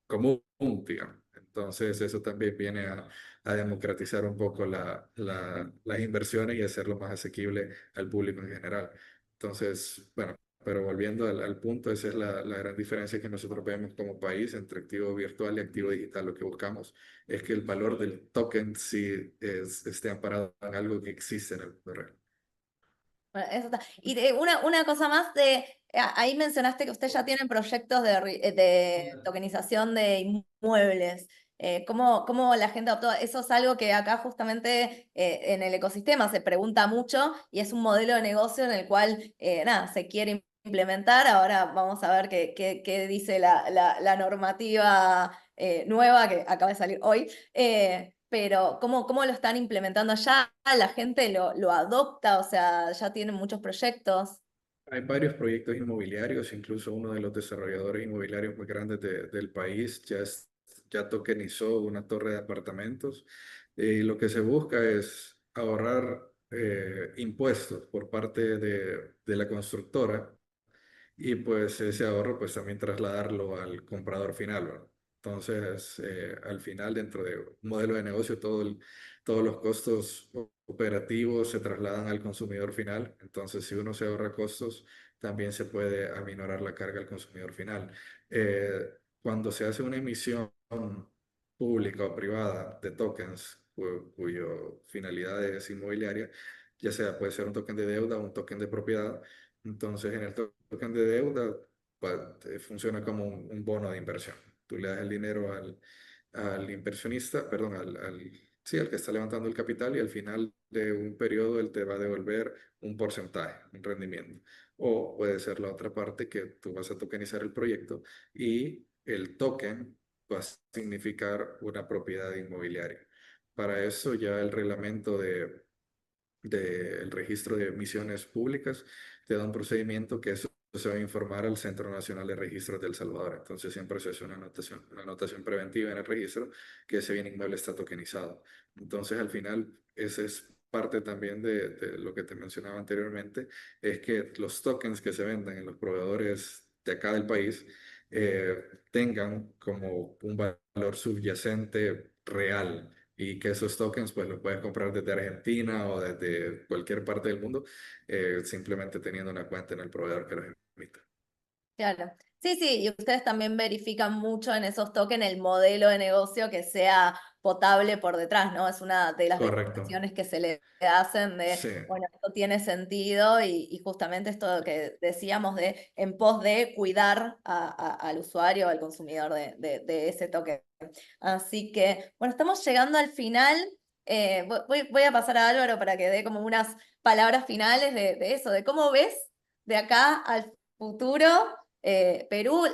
común, digamos. Entonces, eso también viene a democratizar un poco las inversiones y hacerlo más asequible al público en general. Entonces, bueno, pero volviendo al punto, esa es la gran diferencia que nosotros vemos como país entre activo virtual y activo digital. Lo que buscamos es que el valor del token sí esté amparado en algo que existe en el mundo real. Bueno, eso está. Y una cosa más ahí mencionaste que ustedes ya tienen proyectos de tokenización de inmuebles. ¿Cómo la gente adoptó? Eso es algo que acá justamente en el ecosistema se pregunta mucho, y es un modelo de negocio en el cual nada, se quiere implementar. Ahora vamos a ver qué dice la normativa nueva que acaba de salir hoy. Pero ¿cómo lo están implementando allá? ¿La gente lo adopta? O sea, ya tienen muchos proyectos. Hay varios proyectos inmobiliarios, incluso uno de los desarrolladores inmobiliarios más grandes del país ya tokenizó una torre de apartamentos. Y lo que se busca es ahorrar impuestos por parte de la constructora, y pues ese ahorro pues también trasladarlo al comprador final, ¿verdad? Entonces, al final, dentro de un modelo de negocio, todos los costos operativos se trasladan al consumidor final. Entonces, si uno se ahorra costos, también se puede aminorar la carga al consumidor final. Cuando se hace una emisión pública o privada de tokens cuyo finalidad es inmobiliaria, ya sea puede ser un token de deuda o un token de propiedad. Entonces, en el token de deuda funciona como un bono de inversión. Tú le das el dinero al inversionista, perdón, sí, al que está levantando el capital, y al final de un periodo él te va a devolver un porcentaje, un rendimiento. O puede ser la otra parte, que tú vas a tokenizar el proyecto y el token va a significar una propiedad inmobiliaria. Para eso ya el reglamento del registro de emisiones públicas te da un procedimiento que eso se va a informar al Centro Nacional de Registros de El Salvador. Entonces siempre se hace una anotación preventiva en el registro que ese bien inmueble está tokenizado. Entonces al final ese es parte también de lo que te mencionaba anteriormente, es que los tokens que se vendan en los proveedores de acá del país eh, tengan como un valor subyacente real y que esos tokens pues los puedes comprar desde Argentina o desde cualquier parte del mundo, simplemente teniendo una cuenta en el proveedor que los emite. Claro. Sí, sí, y ustedes también verifican mucho en esos tokens el modelo de negocio que sea potable por detrás, ¿no? Es una de las Correcto. verificaciones que se le hacen Sí, de, bueno, esto tiene sentido y justamente esto que decíamos de en pos de cuidar al usuario, al consumidor de ese token. Así que, bueno, estamos llegando al final. Voy a pasar a Álvaro para que dé como unas palabras finales de eso, de cómo ves de acá al futuro. Perú,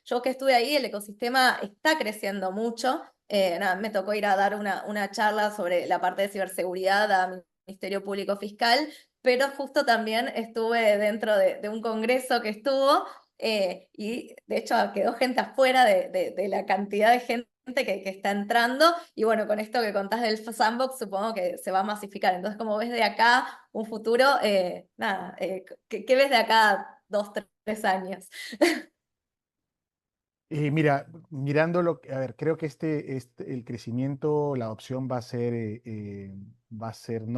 yo que estuve ahí, el ecosistema está creciendo mucho. Nada, me tocó ir a dar una charla sobre la parte de ciberseguridad al Ministerio Público Fiscal, pero justo también estuve dentro de un congreso que estuvo y de hecho quedó gente afuera de la cantidad de gente que está entrando. Y bueno, con esto que contás del sandbox, supongo que se va a masificar. Entonces, como ves de acá un futuro, nada, ¿qué ves de acá 2, 3 años? Mira, mirándolo, a ver, creo que el crecimiento, la adopción no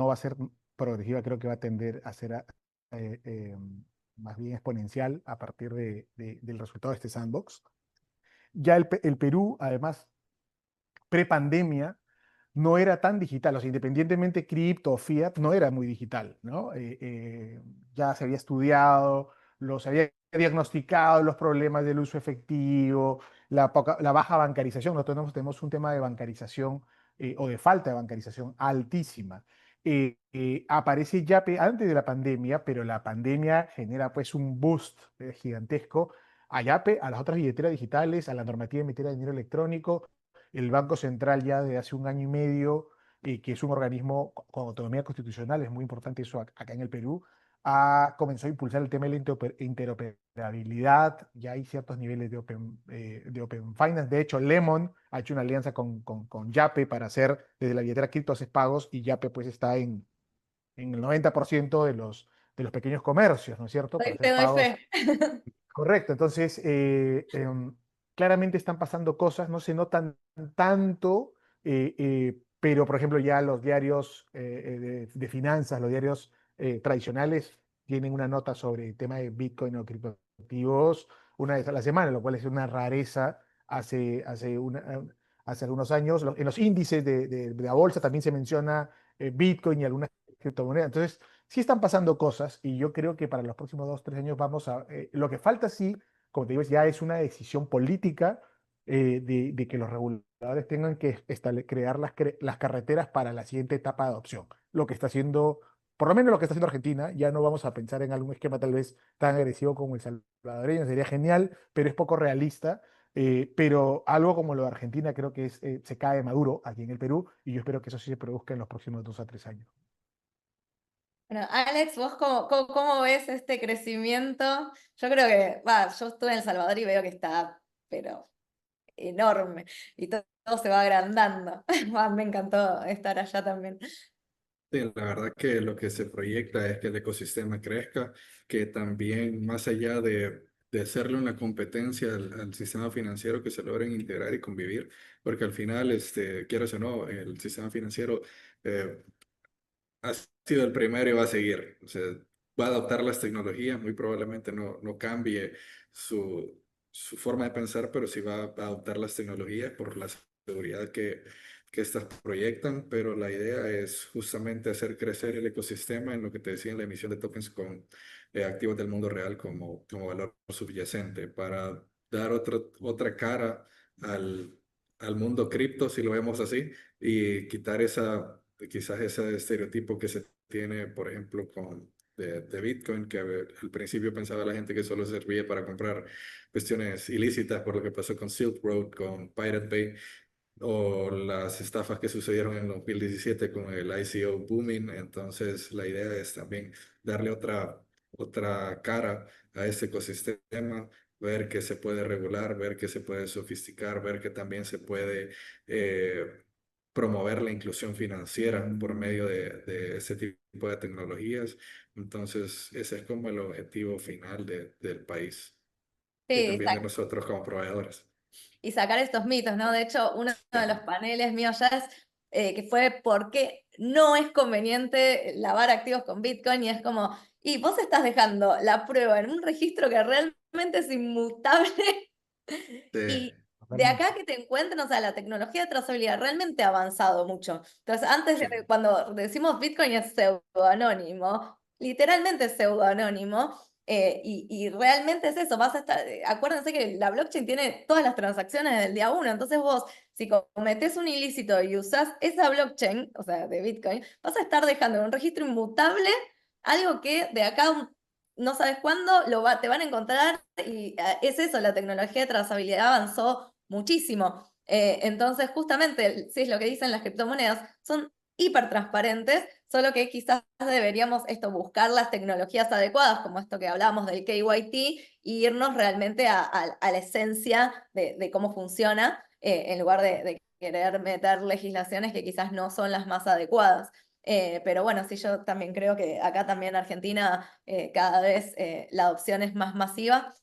va a ser progresiva, creo que va a tender a ser eh, eh, más bien exponencial a partir del resultado de este sandbox. Ya el Perú, además, prepandemia, no era tan digital, o sea, independientemente cripto o fiat, no era muy digital, ¿no? Ya se había estudiado, se había diagnosticado los problemas del uso efectivo, la baja bancarización. Nosotros tenemos un tema de bancarización o de falta de bancarización altísima. Aparece Yape antes de la pandemia, pero la pandemia genera pues un boost gigantesco a Yape, a las otras billeteras digitales, a la normativa de emitir dinero electrónico. El Banco Central ya de hace un año y medio, que es un organismo con autonomía constitucional, es muy importante eso acá en el Perú, comenzó a impulsar el tema de la interoperabilidad. Ya hay ciertos niveles de Open Finance. De hecho, Lemon ha hecho una alianza con Yape para hacer desde la billetera cripto haces pagos, y Yape pues está en el 90% de los pequeños comercios, ¿no es cierto? Para Te hacer doy pagos. fe. Correcto, entonces claramente están pasando cosas, no se notan tanto, pero por ejemplo ya los diarios de finanzas, los diarios tradicionales tienen una nota sobre el tema de Bitcoin o criptoactivos una vez a la semana, lo cual es una rareza hace algunos años. En los índices de la bolsa también se menciona Bitcoin y algunas criptomonedas. Entonces, sí están pasando cosas y yo creo que para los próximos 2, 3 años lo que falta sí, como te digo, ya es una decisión política de que los reguladores tengan que crear las carreteras para la siguiente etapa de adopción. Lo que está haciendo, por lo menos lo que está haciendo Argentina. Ya no vamos a pensar en algún esquema tal vez tan agresivo como el salvadoreño, sería genial, pero es poco realista. Pero algo como lo de Argentina creo que se cae maduro aquí en el Perú, y yo espero que eso sí se produzca en los próximos 2 a 3 años. Bueno, Alex, ¿vos cómo ves este crecimiento? Yo creo que, va, yo estuve en El Salvador y veo que está, pero enorme, y todo se va agrandando. Ah, me encantó estar allá también. Sí, la verdad que lo que se proyecta es que el ecosistema crezca, que también más allá de hacerle una competencia al sistema financiero, que se logren integrar y convivir, porque al final, quieras o no, el sistema financiero eh, ha sido el primero y va a seguir. O sea, va a adoptar las tecnologías, muy probablemente no cambie su forma de pensar, pero sí va a adoptar las tecnologías por la seguridad que estas proyectan. Pero la idea es justamente hacer crecer el ecosistema en lo que te decía en la emisión de tokens con activos del mundo real como valor subyacente, para dar otra cara al, al mundo cripto, si lo vemos así, y quitar quizás ese estereotipo que se tiene, por ejemplo, de Bitcoin, que al principio pensaba la gente que solo servía para comprar cuestiones ilícitas, por lo que pasó con Silk Road, con Pirate Bay, o las estafas que sucedieron en 2017 con el ICO booming. Entonces, la idea es también darle otra cara a este ecosistema, ver que se puede regular, ver que se puede sofisticar, ver que también se puede promover la inclusión financiera por medio de ese tipo de tecnologías. Entonces, ese es como el objetivo final del país y Sí, también de nosotros como proveedores. y sacar estos mitos, ¿no? De hecho, uno de los paneles míos ya es que fue por qué no es conveniente lavar activos con Bitcoin y es como, y vos estás dejando la prueba en un registro que realmente es inmutable Sí, y de acá que te encuentren, o sea, la tecnología de trazabilidad realmente ha avanzado mucho. Entonces, antes sí, de, cuando decimos Bitcoin es pseudoanónimo, literalmente es pseudoanónimo, y realmente es eso, vas a estar, acuérdense que la blockchain tiene todas las transacciones del día uno, entonces vos, si cometés un ilícito y usás esa blockchain, o sea, de Bitcoin, vas a estar dejando en un registro inmutable algo que de acá no sabes cuándo te van a encontrar y es eso, la tecnología de trazabilidad avanzó muchísimo. Entonces, justamente, sí es lo que dicen las criptomonedas, son hiper transparentes, solo que quizás deberíamos buscar las tecnologías adecuadas, como esto que hablábamos del KYT, y irnos realmente a la esencia de cómo funciona, en lugar de querer meter legislaciones que quizás no son las más adecuadas. Pero bueno, sí, yo también creo que acá también en Argentina cada vez la adopción es más masiva,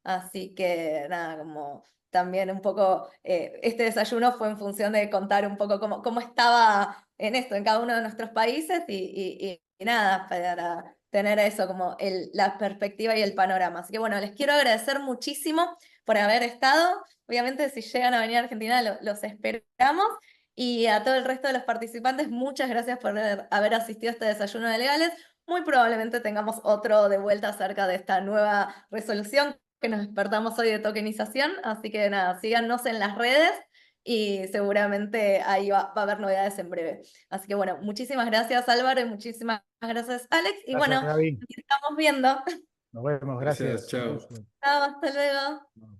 así que nada, como también un poco este desayuno fue en función de contar un poco cómo estaba en esto, en cada uno de nuestros países y nada, para tener eso como la perspectiva y el panorama. Así que bueno, les quiero agradecer muchísimo por haber estado. Obviamente, si llegan a venir a Argentina, los esperamos. Y a todo el resto de los participantes, muchas gracias por haber asistido a este desayuno de legales. Muy probablemente tengamos otro de vuelta acerca de esta nueva resolución que nos despertamos hoy de tokenización. Así que nada, síganos en las redes y seguramente ahí va a haber novedades en breve. Así que bueno, muchísimas gracias Álvaro y muchísimas gracias Alex. Y Gracias, bueno, Gaby. nos estamos viendo. Nos vemos, gracias, gracias. Un chao. gusto. Chao, hasta luego.